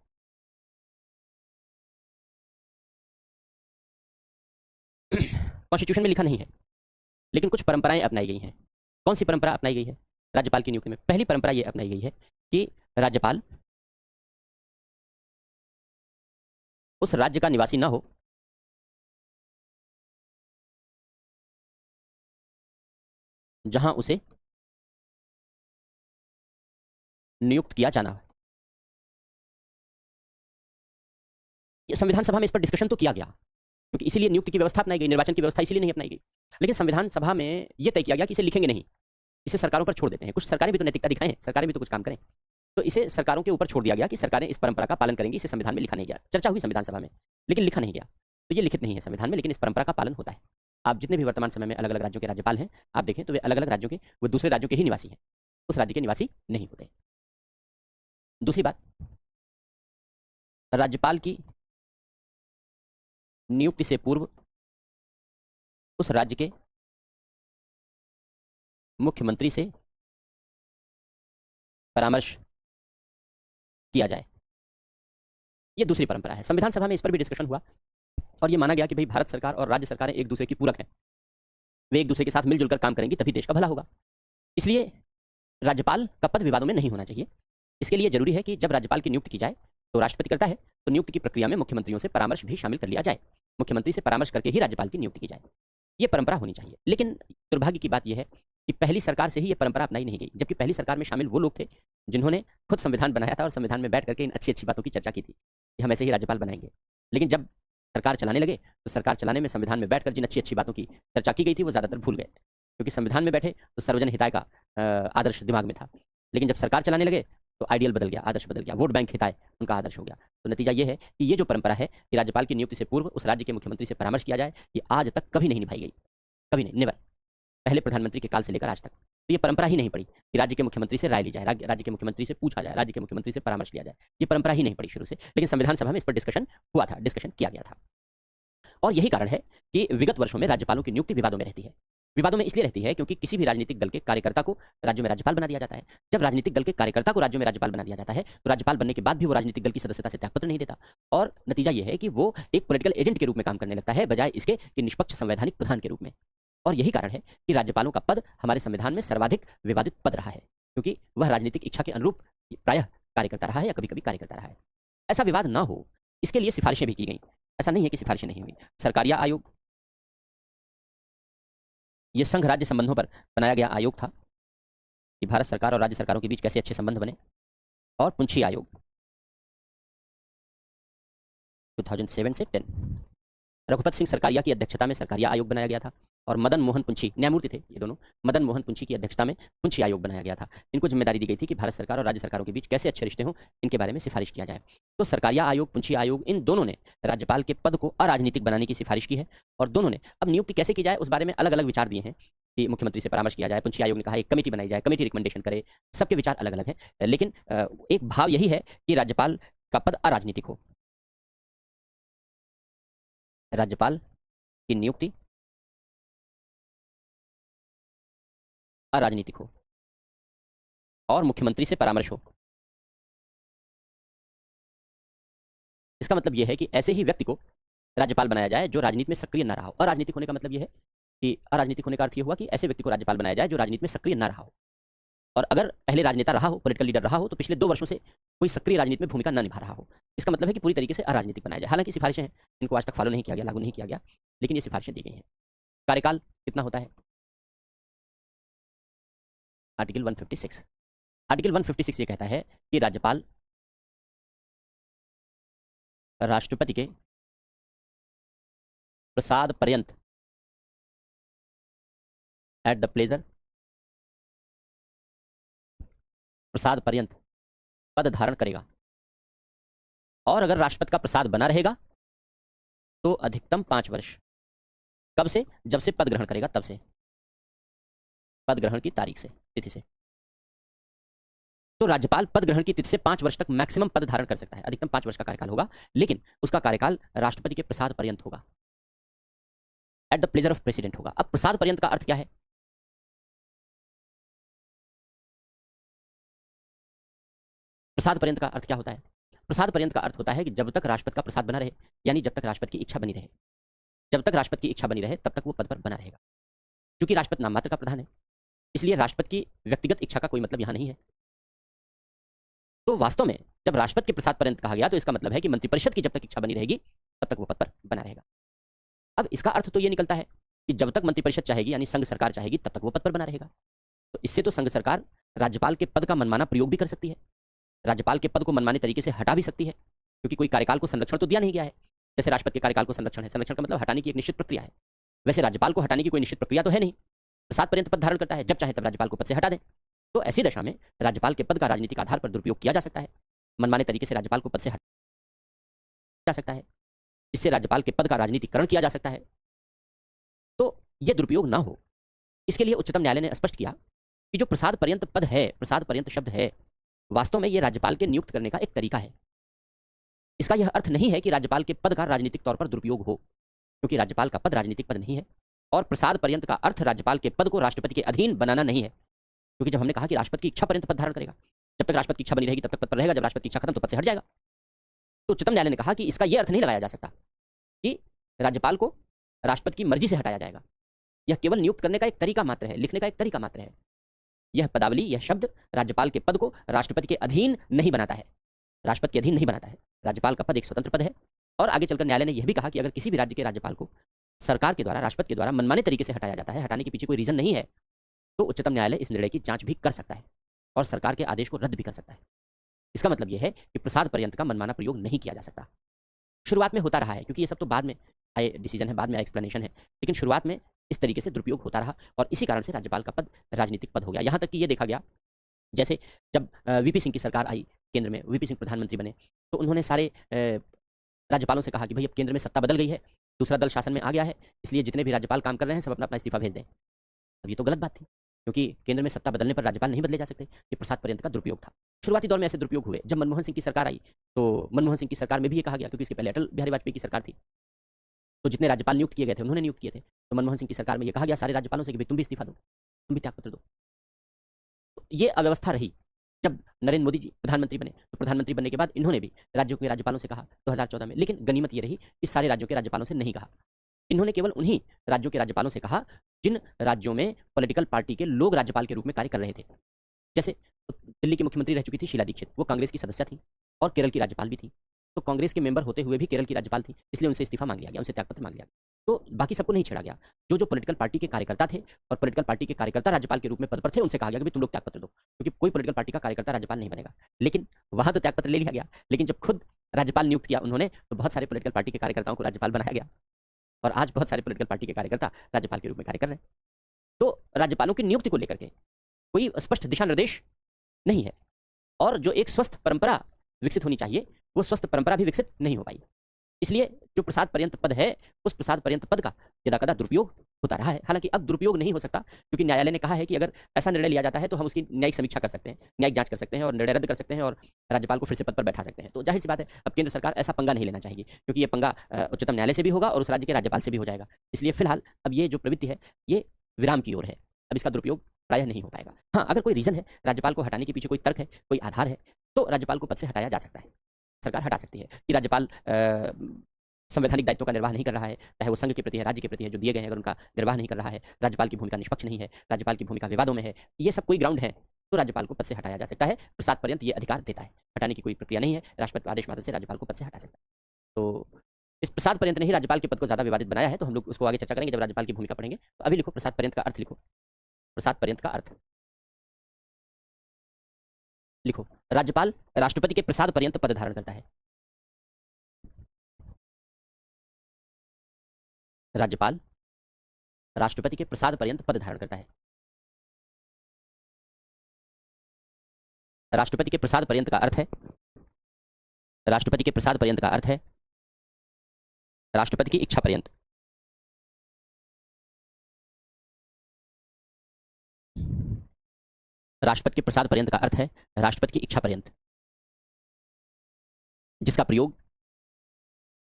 [SPEAKER 1] कॉन्स्टिट्यूशन में लिखा नहीं है, लेकिन कुछ परंपराएं अपनाई गई हैं। कौन सी परंपरा अपनाई गई है राज्यपाल की नियुक्ति में? पहली परंपरा यह अपनाई गई है कि राज्यपाल उस राज्य का निवासी ना हो जहां उसे नियुक्त किया जाना है। ये संविधान सभा में इस पर डिस्कशन तो किया गया, क्योंकि इसीलिए नियुक्ति की व्यवस्था अपनाई गई, निर्वाचन की व्यवस्था इसीलिए नहीं अपनाई गई। लेकिन संविधान सभा में यह तय किया गया कि इसे लिखेंगे नहीं, इसे सरकारों पर छोड़ देते हैं। कुछ सरकारें भी तो नैतिकता दिखाएं, सरकारें भी तो कुछ काम करें, तो इसे सरकारों के ऊपर छोड़ दिया गया कि सरकारें इस परंपरा का पालन करेंगी। इसे संविधान में लिखा नहीं गया। चर्चा हुई संविधान सभा में, लेकिन लिखा नहीं गया। तो ये लिखित नहीं है संविधान में, लेकिन इस परंपरा का पालन होता है। आप जितने भी वर्तमान समय में अलग अलग राज्यों के राज्यपाल हैं, आप देखें तो वे अलग अलग राज्यों के, वो दूसरे राज्यों के ही निवासी हैं, उस राज्य के निवासी नहीं होते। दूसरी बात, राज्यपाल की नियुक्ति से पूर्व उस राज्य के मुख्यमंत्री से परामर्श किया जाए, ये दूसरी परंपरा है। संविधान सभा में इस पर भी डिस्कशन हुआ और ये माना गया कि भाई भारत सरकार और राज्य सरकारें एक दूसरे की पूरक हैं, वे एक दूसरे के साथ मिलजुल कर काम करेंगी तभी देश का भला होगा। इसलिए राज्यपाल का पद विवादों में नहीं होना चाहिए। इसके लिए जरूरी है कि जब राज्यपाल की नियुक्ति की जाए तो राष्ट्रपति करता है, तो नियुक्ति की प्रक्रिया में मुख्यमंत्रियों से परामर्श भी शामिल कर लिया जाए, मुख्यमंत्री से परामर्श करके ही राज्यपाल की नियुक्ति की जाए, ये परंपरा होनी चाहिए। लेकिन दुर्भाग्य की बात यह है कि पहली सरकार से ही यह परंपरा अपनाई नहीं गई, जबकि पहली सरकार में शामिल वो लोग थे जिन्होंने खुद संविधान बनाया था और संविधान में बैठ करके इन अच्छी अच्छी बातों की चर्चा की थी कि हम ऐसे ही राज्यपाल बनाएंगे। लेकिन जब सरकार चलाने लगे तो सरकार चलाने में संविधान में बैठकर जिन अच्छी अच्छी बातों की चर्चा की गई थी वो ज़्यादातर भूल गए, क्योंकि संविधान में बैठे तो सर्वजन हिताय का आदर्श दिमाग में था, लेकिन जब सरकार चलाने लगे तो आइडियल बदल गया, आदर्श बदल गया, वोट बैंक हिताय उनका आदर्श हो गया। तो नतीजा ये है कि ये जो परंपरा है कि राज्यपाल की नियुक्ति से पूर्व उस राज्य के मुख्यमंत्री से परामर्श किया जाए, ये आज तक कभी नहीं निभाई गई, कभी नहीं, नेवर, पहले प्रधानमंत्री के काल से लेकर आज तक तो ये परंपरा ही नहीं पड़ी कि राज्य के मुख्यमंत्री से राय ली जाए, राज्य के मुख्यमंत्री से पूछा जाए, राज्य के मुख्यमंत्री से परामर्श लिया जाए, ये परंपरा ही नहीं पड़ी शुरू से। लेकिन संविधान सभा में इस पर डिस्कशन हुआ था, डिस्कशन किया गया था, और यही कारण है कि विगत वर्षों में राज्यपालों की नियुक्ति विवादों में रहती है। विवादों में इसलिए रहती है क्योंकि किसी भी राजनीतिक दल के कार्यकर्ता को राज्यों में राज्यपाल बना दिया जाता है। जब राजनीतिक दल के कार्यकर्ता को राज्यों में राज्यपाल बना दिया जाता है तो राज्यपाल बनने के बाद भी वो राजनीतिक दल की सदस्यता से त्यागपत्र नहीं देता, और नतीजा यह है कि वो एक पॉलिटिकल एजेंट के रूप में काम करने लगता है, बजाय इसके कि निष्पक्ष संवैधानिक प्रधान के रूप में। और यही कारण है कि राज्यपालों का पद हमारे संविधान में सर्वाधिक विवादित पद रहा है, क्योंकि वह राजनीतिक इच्छा के अनुरूप प्रायः कार्य करता रहा है या कभी कभी कार्य करता रहा है। ऐसा विवाद ना हो इसके लिए सिफारिशें भी की गई, ऐसा नहीं है कि सिफारिशें नहीं हुई। सरकारिया आयोग, यह संघ राज्य संबंधों पर बनाया गया आयोग था कि भारत सरकार और राज्य सरकारों के बीच कैसे अच्छे संबंध बने, और पुंछी आयोग 2007 से 10, रघुपत सिंह सरकारिया की अध्यक्षता में सरकारिया आयोग बनाया गया था, और मदन मोहन पुंछी न्यायमूर्ति थे ये दोनों, मदन मोहन पुंछी की अध्यक्षता में पुंछी आयोग बनाया गया था। इनको जिम्मेदारी दी गई थी कि भारत सरकार और राज्य सरकारों के बीच कैसे अच्छे रिश्ते हों इनके बारे में सिफारिश किया जाए। तो सरकारिया आयोग, पुंछी आयोग, इन दोनों ने राज्यपाल के पद को अराजनीतिक बनाने की सिफारिश की है, और दोनों ने अब नियुक्ति कैसे की जाए उस बारे में अलग अलग विचार दिए हैं कि मुख्यमंत्री से परामर्श किया जाए। पुंछी आयोग ने कहा एक कमेटी बनाई जाए, कमेटी रिकमेंडेशन करे, सबके विचार अलग अलग हैं, लेकिन एक भाव यही है कि राज्यपाल का पद अराजनीतिक हो, राज्यपाल की नियुक्ति अराजनीतिक हो, और मुख्यमंत्री से परामर्श हो। इसका मतलब यह है कि ऐसे ही व्यक्ति को राज्यपाल बनाया जाए जो राजनीति में सक्रिय न रहा हो। अराजनीतिक होने का मतलब यह है कि अराजनीतिक होने का अर्थ यह हुआ कि ऐसे व्यक्ति को राज्यपाल बनाया जाए जो राजनीति में सक्रिय न रहा हो, और अगर पहले राजनेता रहा हो, पॉलिटिकल लीडर रहा हो, तो पिछले 2 वर्षों से कोई सक्रिय राजनीति में भूमिका न निभा रहा हो। इसका मतलब है कि पूरी तरीके से अराजनीतिक बनाया जाए। हालांकि सिफारिशें हैं, इनको आज तक फॉलो नहीं किया गया, लागू नहीं किया गया, लेकिन ये सिफारिशें दी गई हैं। कार्यकाल कितना होता है? आर्टिकल 156, आर्टिकल 156 ये कहता है कि राज्यपाल राष्ट्रपति के प्रसाद पर्यंत एट द प्लेजर, प्रसाद पर्यंत पद धारण करेगा, और अगर राष्ट्रपति का प्रसाद बना रहेगा तो अधिकतम 5 वर्ष। कब से? जब से पद ग्रहण करेगा तब से, पद ग्रहण की तारीख से, तिथि से। तो राज्यपाल पद ग्रहण की तिथि से 5 वर्ष तक मैक्सिमम पद धारण कर सकता है, अधिकतम 5 वर्ष का कार्यकाल होगा, लेकिन उसका कार्यकाल राष्ट्रपति के प्रसाद पर्यंत होगा, at the pleasure of president होगा। अब प्रसाद पर्यंत का अर्थ क्या है? प्रसाद पर्यंत का अर्थ क्या होता है? प्रसाद पर्यंत का अर्थ होता है कि जब तक राष्ट्रपति का प्रसाद बना रहे, यानी जब तक राष्ट्रपति की इच्छा बनी रहे, जब तक राष्ट्रपति की इच्छा बनी रहे तब तक वो पद पर बना रहेगा। क्योंकि राष्ट्रपति नाम मात्र का प्रधान है, इसलिए राष्ट्रपति की व्यक्तिगत इच्छा का कोई मतलब यहां नहीं है। तो वास्तव में जब राष्ट्रपति के प्रसाद पर्यंत कहा गया तो इसका मतलब है कि मंत्रिपरिषद की जब तक इच्छा बनी रहेगी तब तक वो पद पर बना रहेगा। अब इसका अर्थ तो ये निकलता है कि जब तक मंत्रिपरिषद चाहेगी, यानी संघ सरकार चाहेगी, तब तक वो पद पर बना रहेगा। तो इससे तो संघ सरकार राज्यपाल के पद का मनमाना प्रयोग भी कर सकती है, राज्यपाल के पद को मनमाने तरीके से हटा भी सकती है, क्योंकि कोई कार्यकाल को संरक्षण तो दिया नहीं गया है। जैसे राष्ट्रपति के कार्यकाल को संरक्षण है, संरक्षण का मतलब हटाने की एक निश्चित प्रक्रिया है, वैसे राज्यपाल को हटाने की कोई निश्चित प्रक्रिया तो है नहीं, प्रसाद पर्यंत पद धारण करता है, जब चाहे तब राज्यपाल को पद से हटा दें। तो ऐसी दशा में राज्यपाल के पद का राजनीतिक आधार पर दुरुपयोग किया जा सकता है, मनमाने तरीके से राज्यपाल को पद से हटा जा सकता है, इससे राज्यपाल के पद का राजनीतिकरण किया जा सकता है। तो यह दुरुपयोग ना हो, इसके लिए उच्चतम न्यायालय ने स्पष्ट किया कि जो प्रसाद पर्यंत पद है, प्रसाद पर्यंत शब्द है, वास्तव में यह राज्यपाल के नियुक्त करने का एक तरीका है। इसका यह अर्थ नहीं है कि राज्यपाल के पद का राजनीतिक तौर पर दुरुपयोग हो, क्योंकि राज्यपाल का पद राजनीतिक पद नहीं है। और प्रसाद पर्यंत का अर्थ राज्यपाल के पद को राष्ट्रपति के अधीन बनाना नहीं है, क्योंकि जब हमने कहा कि राष्ट्रपति की इच्छा पर्यंत पद धारण करेगा, जब तक राष्ट्रपति की इच्छा बनी रहेगी तब तक पद पर रहेगा, जब राष्ट्रपति की इच्छा खत्म तो पद से हट जाएगा। तो उच्चतम न्यायालय ने कहा कि इसका यह अर्थ नहीं लगाया जा सकता कि राज्यपाल को राष्ट्रपति की मर्जी से हटाया जाएगा। यह केवल नियुक्त करने का एक तरीका मात्र है, लिखने का एक तरीका मात्र है। यह पदावली, यह शब्द राज्यपाल के पद को राष्ट्रपति के अधीन नहीं बनाता है, राष्ट्रपति के अधीन नहीं बनाता है। राज्यपाल का पद एक स्वतंत्र पद है। और आगे चलकर न्यायालय ने यह भी कहा कि अगर किसी भी राज्य के राज्यपाल को सरकार के द्वारा, राष्ट्रपति के द्वारा मनमाने तरीके से हटाया जाता है, हटाने के पीछे कोई रीजन नहीं है, तो उच्चतम न्यायालय इस निर्णय की जांच भी कर सकता है और सरकार के आदेश को रद्द भी कर सकता है। इसका मतलब यह है कि प्रसाद पर्यंत का मनमाना प्रयोग नहीं किया जा सकता। शुरुआत में होता रहा है, क्योंकि ये सब तो बाद में आए डिसीजन है, बाद में आए एक्सप्लेनेशन है, लेकिन शुरुआत में इस तरीके से दुरुपयोग होता रहा और इसी कारण से राज्यपाल का पद राजनीतिक पद हो गया। यहाँ तक कि ये देखा गया, जैसे जब वीपी सिंह की सरकार आई केंद्र में, वीपी सिंह प्रधानमंत्री बने, तो उन्होंने सारे राज्यपालों से कहा कि भाई अब केंद्र में सत्ता बदल गई है, दूसरा दल शासन में आ गया है, इसलिए जितने भी राज्यपाल काम कर रहे हैं सब अपना अपना इस्तीफा भेज दें। अब ये तो गलत बात थी, क्योंकि केंद्र में सत्ता बदलने पर राज्यपाल नहीं बदले जा सकते। ये प्रसाद पर्यंत का दुरुपयोग था। शुरुआती दौर में ऐसे दुरुपयोग हुए। जब मनमोहन सिंह की सरकार आई तो मनमोहन सिंह की सरकार में भी ये कहा गया, क्योंकि इसके पहले अटल बिहारी वाजपेयी की सरकार थी, तो जितने राज्यपाल नियुक्त किए गए थे उन्होंने नियुक्त किए थे। तो मनमोहन सिंह की सरकार में ये कहा गया सारे राज्यपालों से कि भाई तुम भी इस्तीफा दो, तुम भी त्यागपत्र दो। तो ये अव्यवस्था रही। जब नरेंद्र मोदी जी प्रधानमंत्री बने तो प्रधानमंत्री बनने के बाद इन्होंने भी राज्यों के राज्यपालों से कहा 2014 में, लेकिन गनीमत ये रही कि सारे राज्यों के राज्यपालों से नहीं कहा। इन्होंने केवल उन्हीं राज्यों के राज्यपालों से कहा जिन राज्यों में पॉलिटिकल पार्टी के लोग राज्यपाल के रूप में कार्य कर रहे थे। जैसे दिल्ली की मुख्यमंत्री रह चुकी थी शीला दीक्षित, वो कांग्रेस की सदस्य थी और केरल की राज्यपाल भी थी, तो कांग्रेस के मेंबर होते हुए भी केरल की राज्यपाल थी, इसलिए उनसे इस्तीफा मांग लिया गया, उनसे त्यागपत्र मांग लिया गया। तो बाकी सबको नहीं छेड़ा गया। जो जो पॉलिटिकल पार्टी के कार्यकर्ता थे और पॉलिटिकल पार्टी के कार्यकर्ता राज्यपाल के रूप में पद पर थे, उनसे कहा गया कि तुम लोग त्यागपत्र दो, क्योंकि कोई पॉलिटिकल पार्टी का कार्यकर्ता राज्यपाल नहीं बनेगा। लेकिन वहां तो त्यागपत्र ले लिया गया, लेकिन जब खुद राज्यपाल नियुक्त किया उन्होंने, तो बहुत सारे पॉलिटिकल पार्टी के कार्यकर्ताओं को राज्यपाल बनाया गया और आज बहुत सारे पॉलिटिकल पार्टी के कार्यकर्ता राज्यपाल के रूप में कार्य कर रहे हैं। तो राज्यपालों की नियुक्ति को लेकर के कोई स्पष्ट दिशा निर्देश नहीं है, और जो एक स्वस्थ परंपरा विकसित होनी चाहिए वो स्वस्थ परंपरा भी विकसित नहीं हो पाई। इसलिए जो प्रसाद पर्यंत पद है, उस प्रसाद पर्यंत पद का यदाकदा दुरुपयोग होता रहा है। हालांकि अब दुरुपयोग नहीं हो सकता, क्योंकि न्यायालय ने कहा है कि अगर ऐसा निर्णय लिया जाता है तो हम उसकी न्यायिक समीक्षा कर सकते हैं, न्यायिक जांच कर सकते हैं और निर्णय रद्द कर सकते हैं और राज्यपाल को फिर से पद पर बैठा सकते हैं। तो जाहिर सी बात है अब केंद्र सरकार ऐसा पंगा नहीं लेना चाहिए, क्योंकि ये पंगा उच्चतम न्यायालय से भी होगा और उस राज्य के राज्यपाल से भी हो जाएगा। इसलिए फिलहाल अब ये जो प्रवृत्ति है ये विराम की ओर है, अब इसका दुरुपयोग प्रायः नहीं हो पाएगा। हाँ, अगर कोई रीजन है, राज्यपाल को हटाने के पीछे कोई तर्क है, कोई आधार है, तो राज्यपाल को पद से हटाया जा सकता है, सरकार हटा सकती है कि राज्यपाल संवैधानिक दायित्व का निर्वाह नहीं कर रहा है, चाहे वो संघ के प्रति है, राज्य के प्रति है, जो दिए गए हैं अगर उनका निर्वाह नहीं कर रहा है, राज्यपाल की भूमिका निष्पक्ष नहीं है, राज्यपाल की भूमिका विवादों में है, ये सब कोई ग्राउंड है, तो राज्यपाल को पद से हटाया जा सकता है। प्रसाद पर्यंत ये अधिकार देता है, हटाने की कोई प्रक्रिया नहीं है, राष्ट्रपति आदेश मात्र से राज्यपाल को पद से हटा सकता है। तो इस प्रसाद पर्यंत ने ही राज्यपाल के पद को ज्यादा विवादित बनाया है, तो हम लोग उसको आगे चर्चा करेंगे जब राज्यपाल की भूमिका पढ़ेंगे। तो अभी लिखो प्रसाद पर्यंत का अर्थ, लिखो प्रसाद पर्यंत का अर्थ, लिखो राज्यपाल राष्ट्रपति के प्रसाद पर्यंत पद धारण करता है। राज्यपाल राष्ट्रपति के प्रसाद पर्यंत पद धारण करता है। राष्ट्रपति के प्रसाद पर्यंत का अर्थ है, राष्ट्रपति के प्रसाद पर्यंत का अर्थ है राष्ट्रपति की इच्छा पर्यंत। राष्ट्रपति के प्रसाद पर्यंत का अर्थ है राष्ट्रपति की इच्छा पर्यंत, जिसका प्रयोग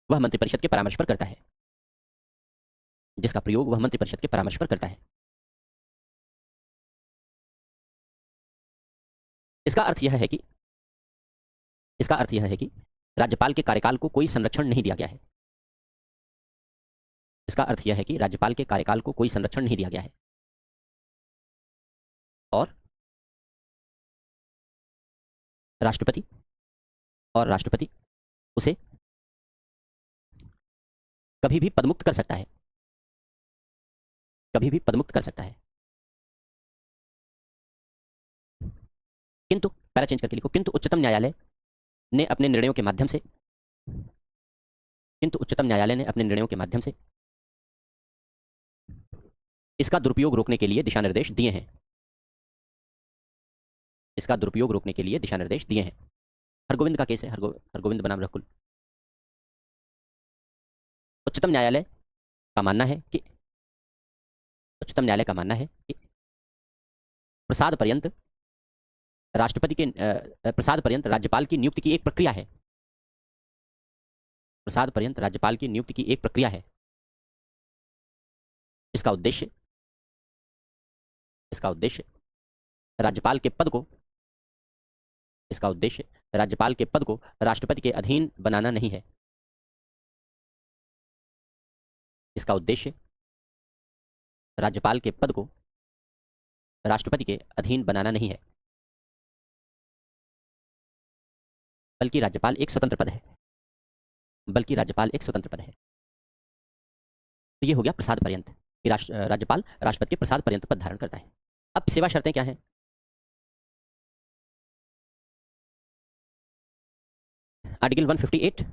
[SPEAKER 1] वह मंत्रिपरिषद के परामर्श पर करता है, जिसका प्रयोग वह मंत्रिपरिषद के परामर्श पर करता है। इसका अर्थ यह है कि राज्यपाल के कार्यकाल को कोई संरक्षण नहीं दिया गया है। इसका अर्थ यह है कि राज्यपाल के कार्यकाल को कोई संरक्षण नहीं दिया गया है और राष्ट्रपति उसे कभी भी पदमुक्त कर सकता है, कभी भी पदमुक्त कर सकता है। किंतु पैरा चेंज करके लिखो, किंतु उच्चतम न्यायालय ने अपने निर्णयों के माध्यम से, किंतु उच्चतम न्यायालय ने अपने निर्णयों के माध्यम से इसका दुरुपयोग रोकने के लिए दिशा निर्देश दिए हैं, इसका दुरुपयोग रोकने के लिए दिशा निर्देश दिए हैं। हरगोविंद का केस है, हरगोविंद बनाम रकुल। उच्चतम न्यायालय का मानना है कि उच्चतम न्यायालय का मानना है कि प्रसाद पर्यंत प्रसाद पर्यंत राज्यपाल की नियुक्ति की एक प्रक्रिया है। प्रसाद पर्यंत राज्यपाल की नियुक्ति की एक प्रक्रिया है। इसका उद्देश्य इसका उद्देश्य राज्यपाल के पद को इसका उद्देश्य राज्यपाल के पद को राष्ट्रपति के अधीन बनाना नहीं है। इसका उद्देश्य राज्यपाल के पद को राष्ट्रपति के अधीन बनाना नहीं है, बल्कि राज्यपाल एक स्वतंत्र पद है। बल्कि राज्यपाल एक स्वतंत्र पद है। तो ये हो गया प्रसाद पर्यंत कि राज्यपाल राष्ट्रपति के प्रसाद पर्यंत पद धारण करता है। अब सेवा शर्तें क्या हैं? आर्टिकल 158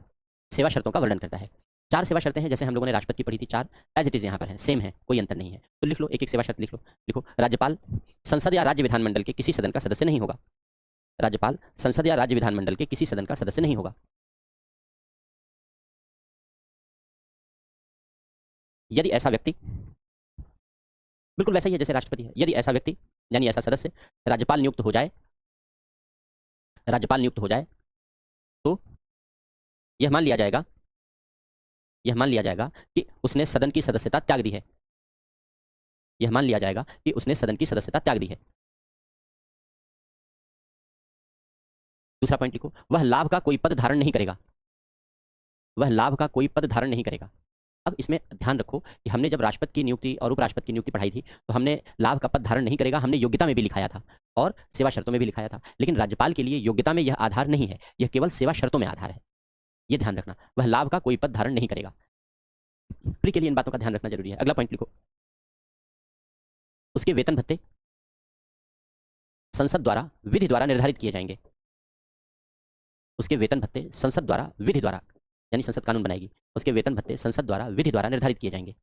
[SPEAKER 1] सेवा शर्तों का वर्णन करता है। 4 सेवा शर्तें हैं, जैसे हम लोगों ने राष्ट्रपति की पढ़ी थी, 4 एज इट इज यहाँ पर है, सेम है, कोई अंतर नहीं है। तो लिख लो, एक एक सेवा शर्त लिख लो। लिखो, राज्यपाल संसद या राज्य विधानमंडल के किसी सदन का सदस्य नहीं होगा। राज्यपाल संसद या राज्य विधानमंडल के किसी सदन का सदस्य नहीं होगा यदि ऐसा व्यक्ति, बिल्कुल वैसा ही है जैसे राष्ट्रपति है, यदि ऐसा व्यक्ति यानी ऐसा सदस्य राज्यपाल नियुक्त हो जाए राज्यपाल नियुक्त हो जाए तो यह मान लिया जाएगा कि उसने सदन की सदस्यता त्याग दी है। यह मान लिया जाएगा कि उसने सदन की सदस्यता त्याग दी है। दूसरा पॉइंट लिखो, वह लाभ का कोई पद धारण नहीं करेगा। वह लाभ का कोई पद धारण नहीं करेगा। अब इसमें ध्यान रखो कि हमने जब राष्ट्रपति की नियुक्ति और उपराष्ट्रपति की नियुक्ति पढ़ाई थी तो हमने लाभ का पद धारण नहीं करेगा हमने योग्यता में भी लिखाया था और सेवा शर्तों में भी लिखाया था। लेकिन राज्यपाल के लिए योग्यता में यह आधार नहीं है, यह केवल सेवा शर्तों में आधार है। यह ध्यान रखना, वह लाभ का कोई पद धारण नहीं करेगा। प्री के लिए इन बातों का ध्यान रखना जरूरी है। अगला पॉइंट लिखो, उसके वेतन भत्ते संसद द्वारा विधि द्वारा निर्धारित किए जाएंगे। उसके वेतन भत्ते संसद द्वारा विधि द्वारा, यानी संसद कानून बनाएगी, उसके वेतन भत्ते संसद द्वारा विधि द्वारा निर्धारित किए जाएंगे।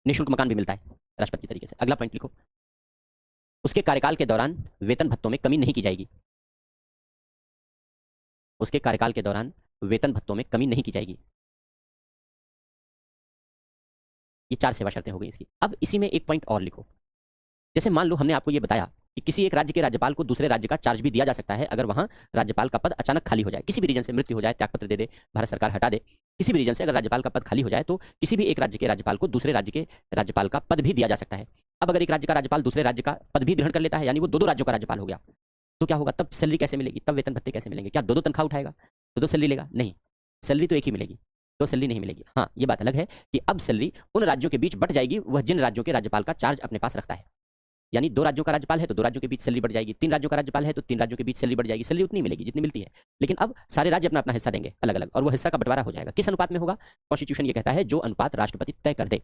[SPEAKER 1] निःशुल्क मकान भी मिलता है राष्ट्रपति तरीके से। अगला पॉइंट लिखो, उसके कार्यकाल के दौरान वेतन भत्तों में कमी नहीं की जाएगी। उसके कार्यकाल के दौरान वेतन भत्तों में कमी नहीं की जाएगी। ये 4 सेवा शर्तें हो गई इसकी। अब इसी में एक पॉइंट और लिखो, जैसे मान लो हमने आपको ये बताया कि किसी एक राज्य के राज्यपाल को दूसरे राज्य का चार्ज भी दिया जा सकता है अगर वहां राज्यपाल का पद अचानक खाली हो जाए, किसी भी रीजन से मृत्यु हो जाए, त्यागपत्र दे दे, भारत सरकार हटा दे, किसी भी रीजन से अगर राज्यपाल का पद खाली हो जाए तो किसी भी एक राज्य के राज्यपाल को दूसरे राज्य के राज्यपाल का पद भी दिया जा सकता है। अब अगर एक राज्य का राज्यपाल दूसरे राज्य का पद भी ग्रहण कर लेता है, यानी वो दो राज्यों का राज्यपाल हो गया, तो क्या होगा? तब सैलरी कैसे मिलेगी? तब वेतन भत्ते कैसे मिलेंगे? क्या दो तनख्वाह उठाएगा? दो सैलरी लेगा? नहीं, सैलरी तो एक ही मिलेगी, दो सैलरी नहीं मिलेगी। हाँ, ये बात अलग है कि अब सैलरी उन राज्यों के बीच बट जाएगी वह जिन राज्यों के राज्यपाल का चार्ज अपने पास रखता है। यानी 2 राज्यों का राज्यपाल है तो 2 राज्यों के बीच सैलरी बढ़ जाएगी, 3 राज्यों का राज्यपाल है तो 3 राज्यों के बीच सैलरी बढ़ जाएगी। सैलरी उतनी मिलेगी जितनी मिलती है, लेकिन अब सारे राज्य अपना अपना हिस्सा देंगे अलग अलग, और वो हिस्सा का बंटवारा हो जाएगा। किस अनुपात में होगा? कॉन्स्टिट्यूशन ये कहता है जो अनुपात राष्ट्रपति तय कर दे।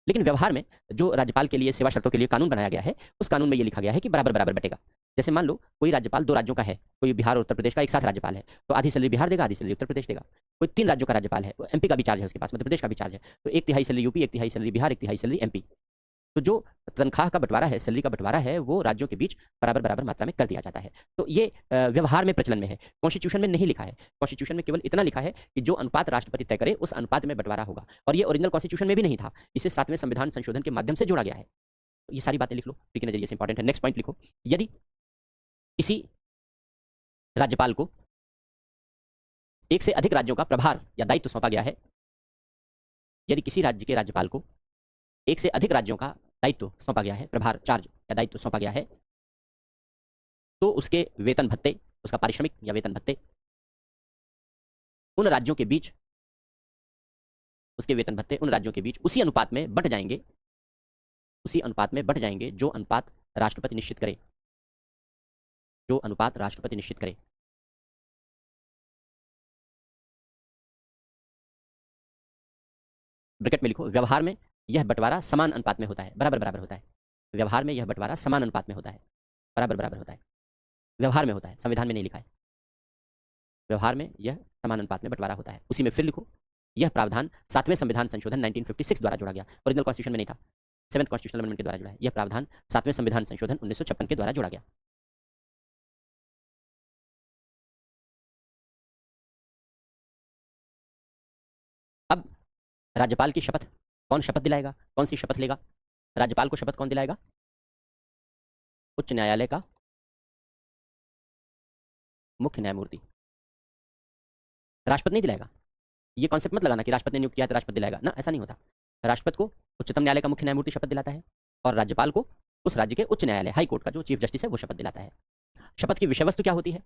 [SPEAKER 1] लेकिन व्यवहार में जो राज्यपाल के लिए सेवा शर्तों के लिए कानून बनाया गया है, उस कानून में ये लिखा गया है कि बराबर बराबर बटेगा। जैसे मान लो कोई राज्यपाल 2 राज्यों का है, कोई बिहार और उत्तर प्रदेश का एक साथ राज्यपाल है, तो आधी सैलरी बिहार देगा, आधी सैलरी उत्तर प्रदेश देगा। कोई 3 राज्यों का राज्यपाल है, एमपी का भी चार्ज है उसके पास, मध्य प्रदेश का भी चार्ज है, तो 1/3 salary UP, 1/3 salary Bihar, 1/3 salary MP. तो जो तनख्वाह का बंटवारा है, सैलरी का बंटवारा है, वो राज्यों के बीच बराबर बराबर मात्रा में कर दिया जाता है। तो ये व्यवहार में प्रचलन में है, कॉन्स्टिट्यूशन में नहीं लिखा है। कॉन्स्टिट्यूशन में केवल इतना लिखा है कि जो अनुपात राष्ट्रपति तय करे उस अनुपात में बंटवारा होगा, और ये ओरिजिनल कॉन्स्टिट्यूशन में भी नहीं था, इसे 7वें संविधान संशोधन के माध्यम से जोड़ा गया है। तो ये सारी बातें लिख लो, के नजरिए से इंपॉर्टेंट है। नेक्स्ट पॉइंट लिखो, यदि किसी राज्यपाल को एक से अधिक राज्यों का प्रभार या दायित्व सौंपा गया है, यदि किसी राज्य के राज्यपाल को एक से अधिक राज्यों का दायित्व सौंपा गया है, प्रभार, चार्ज या दायित्व सौंपा गया है, तो उसके वेतन भत्ते, उसका पारिश्रमिक या वेतन भत्ते उन राज्यों के बीच उसके वेतन भत्ते उन राज्यों के बीच उसी अनुपात में बंट जाएंगे, उसी अनुपात में बंट जाएंगे जो अनुपात राष्ट्रपति निश्चित करे, जो अनुपात राष्ट्रपति निश्चित करे। ब्रैकेट में लिखो, व्यवहार में यह बंटवारा समान अनुपात में होता है, बराबर बराबर होता है। व्यवहार में यह बंटवारा समान अनुपात में होता है, बराबर बराबर होता है। व्यवहार में होता है, संविधान में नहीं लिखा है। व्यवहार में यह समान अनुपात में बंटवारा होता है। उसी में फिर लिखो, यह प्रावधान 7वें संविधान संशोधन 1956 द्वारा जोड़ा गया, ओरिजिनल कॉन्स्टिट्यूशन में नहीं था, 7th कॉन्स्टिट्यूशनल अमेंडमेंट के द्वारा जोड़ा है। यह प्रावधान 7वें संविधान संशोधन 1956 के द्वारा जोड़ा गया। अब राज्यपाल की शपथ कौन शपथ दिलाएगा, कौन सी शपथ लेगा? राज्यपाल को शपथ कौन दिलाएगा? उच्च न्यायालय का मुख्य न्यायमूर्ति। राष्ट्रपति नहीं दिलाएगा। ये कॉन्सेप्ट मत लगाना कि राष्ट्रपति ने नियुक्त किया है तो राष्ट्रपति दिलाएगा ना, ऐसा नहीं होता। राष्ट्रपति को उच्चतम न्यायालय का मुख्य न्यायमूर्ति शपथ दिलाता है और राज्यपाल को उस राज्य के उच्च न्यायालय हाई कोर्ट का जो चीफ जस्टिस है वो शपथ दिलाता है। शपथ की विषय वस्तु क्या होती है?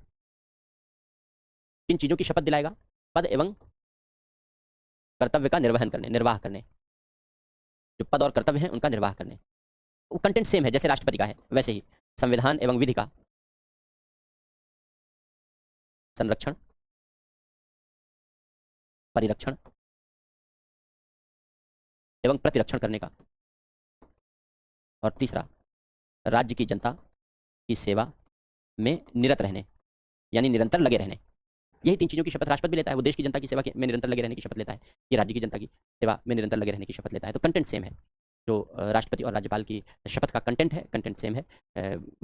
[SPEAKER 1] किन चीजों की शपथ दिलाएगा? पद एवं कर्तव्य का निर्वाह करने, जो पद और कर्तव्य हैं उनका निर्वाह करने। वो कंटेंट सेम है जैसे राष्ट्रपति का है, वैसे ही संविधान एवं विधि का संरक्षण, परिरक्षण एवं प्रतिरक्षण करने का। और तीसरा, राज्य की जनता की सेवा में निरत रहने, यानी निरंतर लगे रहने। यही तीन चीजों की शपथ राष्ट्रपति भी लेता है। वो देश की जनता की सेवा में निरंतर लगे रहने की शपथ लेता है, ये राज्य की जनता की सेवा में निरंतर लगे रहने की शपथ लेता है। तो कंटेंट सेम है। जो राष्ट्रपति और राज्यपाल की शपथ का कंटेंट है, कंटेंट सेम है।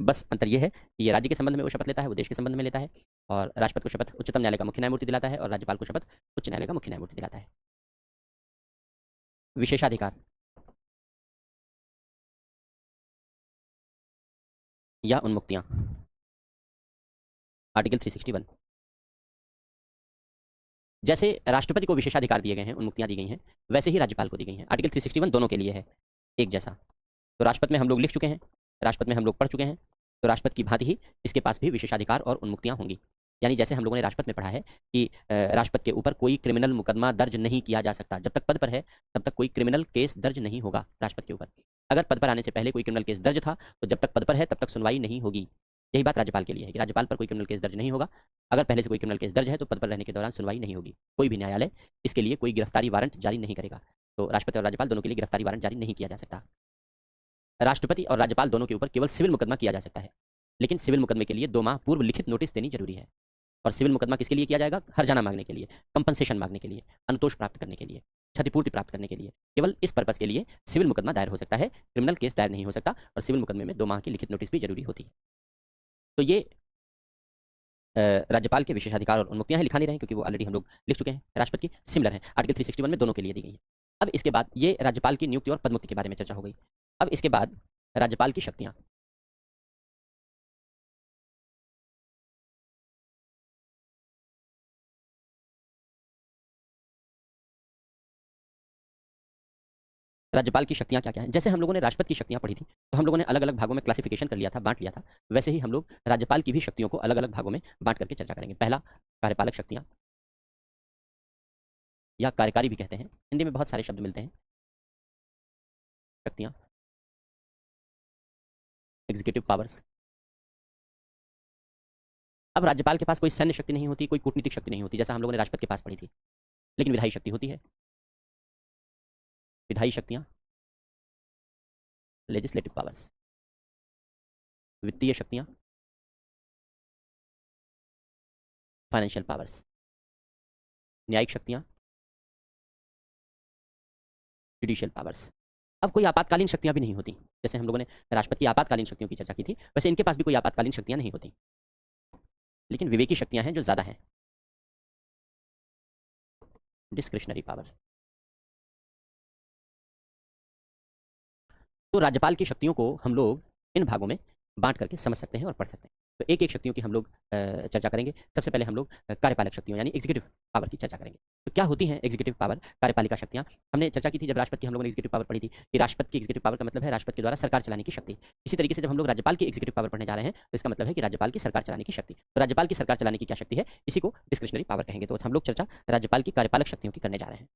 [SPEAKER 1] बस अंतर यह है कि ये राज्य के संबंध में वो शपथ लेता है, वो देश के संबंध में लेता है। और राष्ट्रपति को शपथ उच्चतम न्यायालय का मुख्य न्यायमूर्ति दिलाता है और राज्यपाल को शपथ उच्च न्यायालय का मुख्य न्यायमूर्ति दिलाता है। विशेषाधिकार या उन्मुक्तियां, आर्टिकल 361। जैसे राष्ट्रपति को विशेषाधिकार दिए गए हैं, उन्मुक्तियां दी गई हैं, वैसे ही राज्यपाल को दी गई हैं। आर्टिकल 361 दोनों के लिए है, एक जैसा। तो राष्ट्रपति में हम लोग लिख चुके हैं, राष्ट्रपति में हम लोग पढ़ चुके हैं, तो राष्ट्रपति की भांति ही इसके पास भी विशेषाधिकार और उन्मुक्तियां होंगी। यानी जैसे हम लोगों ने राष्ट्रपति में पढ़ा है कि राष्ट्रपति के ऊपर कोई क्रिमिनल मुकदमा दर्ज नहीं किया जा सकता। जब तक पद पर है तब तक कोई क्रिमिनल केस दर्ज नहीं होगा राष्ट्रपति के ऊपर। अगर पद पर आने से पहले कोई क्रिमिनल केस दर्ज था तो जब तक पद पर है तब तक सुनवाई नहीं होगी। यही बात राज्यपाल के लिए है कि राज्यपाल पर कोई क्रिमिनल केस दर्ज नहीं होगा। अगर पहले से कोई क्रिमिनल केस दर्ज है तो पद पर रहने के दौरान सुनवाई नहीं होगी। कोई भी न्यायालय इसके लिए कोई गिरफ्तारी वारंट जारी नहीं करेगा। तो राष्ट्रपति और राज्यपाल दोनों के लिए गिरफ्तारी वारंट जारी नहीं किया जा सकता। राष्ट्रपति और राज्यपाल दोनों के ऊपर केवल सिविल मुकदमा किया जा सकता है, लेकिन सिविल मुकदमे के लिए 2 माह पूर्व लिखित नोटिस देनी जरूरी है। और सिविल मुकदमा किसके लिए किया जाएगा? हर्जाना मांगने के लिए, कंपनसेशन मांगने के लिए, अनुतोष प्राप्त करने के लिए, क्षतिपूर्ति प्राप्त करने के लिए। केवल इस पर्पस के लिए सिविल मुकदमा दायर हो सकता है, क्रिमिनल केस दायर नहीं हो सकता। और सिविल मुकदमे में 2 माह की लिखित नोटिस भी जरूरी होती है। तो ये राज्यपाल के विशेषाधिकार और उन्मुक्तियां हैं, लिखा नहीं रहे क्योंकि वो ऑलरेडी हम लोग लिख चुके हैं। राष्ट्रपति की सिमिलर है, आर्टिकल 361 में दोनों के लिए दी गई है। अब इसके बाद ये राज्यपाल की नियुक्ति और पदमुक्ति के बारे में चर्चा हो गई। अब इसके बाद राज्यपाल की शक्तियां। राज्यपाल की शक्तियां क्या क्या हैं? जैसे हम लोगों ने राष्ट्रपति की शक्तियां पढ़ी थी तो हम लोगों ने अलग अलग भागों में क्लासिफिकेशन कर लिया था, बांट लिया था। वैसे ही हम लोग राज्यपाल की भी शक्तियों को अलग अलग भागों में बांट करके चर्चा करेंगे। पहला, कार्यपालक शक्तियां या कार्यकारी भी कहते हैं, हिंदी में बहुत सारे शब्द मिलते हैं। शक्तियां, एग्जीक्यूटिव पावर्स। अब राज्यपाल के पास कोई सैन्य शक्ति नहीं होती, कोई कूटनीतिक शक्ति नहीं होती जैसा हम लोगों ने राष्ट्रपति के पास पढ़ी थी, लेकिन विधायी शक्ति होती है। विधायी शक्तियां, लेजिस्लेटिव पावर्स। वित्तीय शक्तियां, फाइनेंशियल पावर्स। न्यायिक शक्तियां, जुडिशियल पावर्स। अब कोई आपातकालीन शक्तियां भी नहीं होती। जैसे हम लोगों ने राष्ट्रपति की आपातकालीन शक्तियों की चर्चा की थी, वैसे इनके पास भी कोई आपातकालीन शक्तियां नहीं होती, लेकिन विवेकी शक्तियां हैं जो ज्यादा हैं। Discretionary power. तो राज्यपाल की शक्तियों को हम लोग इन भागों में बांट करके समझ सकते हैं और पढ़ सकते हैं। तो एक एक शक्तियों की हम लोग चर्चा करेंगे। सबसे पहले हम लोग कार्यपालक शक्तियों यानी एग्जीक्यूटिव पावर की चर्चा करेंगे। तो क्या होती हैं एग्जीक्यूटिव पावर, कार्यपालिका शक्तियां? हमने चर्चा की थी जब राष्ट्रपति की हम लोगों ने एग्जीक्यूटिव पावर पढ़ी थी कि राष्ट्रपति की एग्जीक्यूटिव पावर का मतलब है राष्ट्रपति के द्वारा सरकार चलाने की शक्ति। इसी तरीके से जब हम लोग राज्यपाल की एग्जीक्यूटिव पावर पढ़ने जा रहे हैं तो इसका मतलब है कि राज्यपाल की सरकार चलाने की शक्ति। तो राज्यपाल की सरकार चलाने की क्या शक्ति है, इसी को डिस्क्रिशनरी पावर कहेंगे। तो हम लोग चर्चा राज्यपाल की कार्यपालक शक्तियों की करने जा रहे हैं।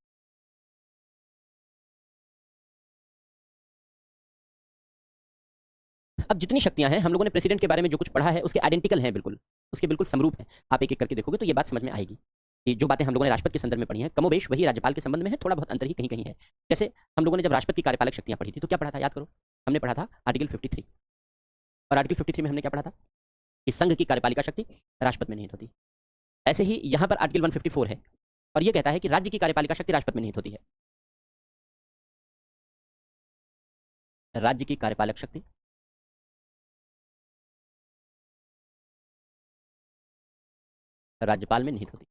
[SPEAKER 1] अब जितनी शक्तियां हैं हम लोगों ने प्रेसिडेंट के बारे में जो कुछ पढ़ा है उसके आइडेंटिकल हैं, बिल्कुल उसके बिल्कुल समरूप हैं। आप एक एक करके देखोगे तो ये बात समझ में आएगी कि जो बातें हम लोगों ने राष्ट्रपति के संदर्भ में पढ़ी हैं कमोबेश वही राज्यपाल के संबंध में है, थोड़ा बहुत अंतर ही कहीं कहीं है। जैसे हम लोगों ने जब राष्ट्रपति की कार्यपालक शक्तियां पढ़ी थी तो क्या पढ़ा था, याद करो। हमने पढ़ा था आर्टिकल 53। और आर्टिकल 53 में हमने क्या पढ़ा था कि संघ की कार्यपालिका शक्ति राष्ट्रपति में निहित होती। ऐसे ही यहां पर आर्टिकल 154 है और यह कहता है कि राज्य की कार्यपालिका शक्ति राष्ट्रपति में निहित होती है। राज्य की कार्यपालक शक्ति राज्यपाल में निहित होती।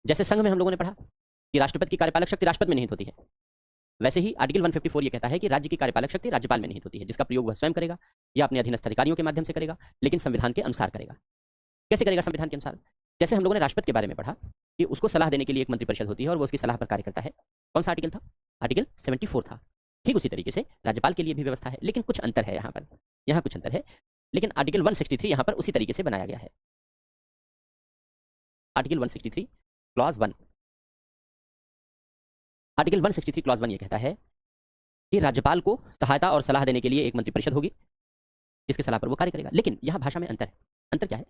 [SPEAKER 1] जैसे संघ में हम लोगों ने पढ़ा कि राष्ट्रपति की कार्यपालक शक्ति राष्ट्रपति में निहित होती है, वैसे ही आर्टिकल 154 ये कहता है कि राज्य की कार्यपालक शक्ति राज्यपाल में निहित होती है, जिसका प्रयोग वह स्वयं करेगा या अपने अधीनस्थ अधिकारियों के माध्यम से करेगा, लेकिन संविधान के अनुसार करेगा। कैसे करेगा? संविधान के अनुसार। जैसे हम लोगों ने राष्ट्रपति के बारे में पढ़ा कि उसको सलाह देने के लिए एक मंत्रिपरिषद होती है और वो उसकी सलाह पर कार्य करता है। कौन सा आर्टिकल था? आर्टिकल 74 था। ठीक उसी तरीके से राज्यपाल के लिए भी व्यवस्था है, लेकिन कुछ अंतर है यहाँ पर, यहाँ कुछ अंतर है, लेकिन आर्टिकल 163 यहाँ पर उसी तरीके से बनाया गया है। आर्टिकल 163 क्लॉज 1, आर्टिकल 163 क्लॉज 1 ये कहता है कि राज्यपाल को सहायता और सलाह देने के लिए एक मंत्रिपरिषद होगी जिसके सलाह पर वो कार्य करेगा। लेकिन यहाँ भाषा में अंतर है। अंतर क्या है?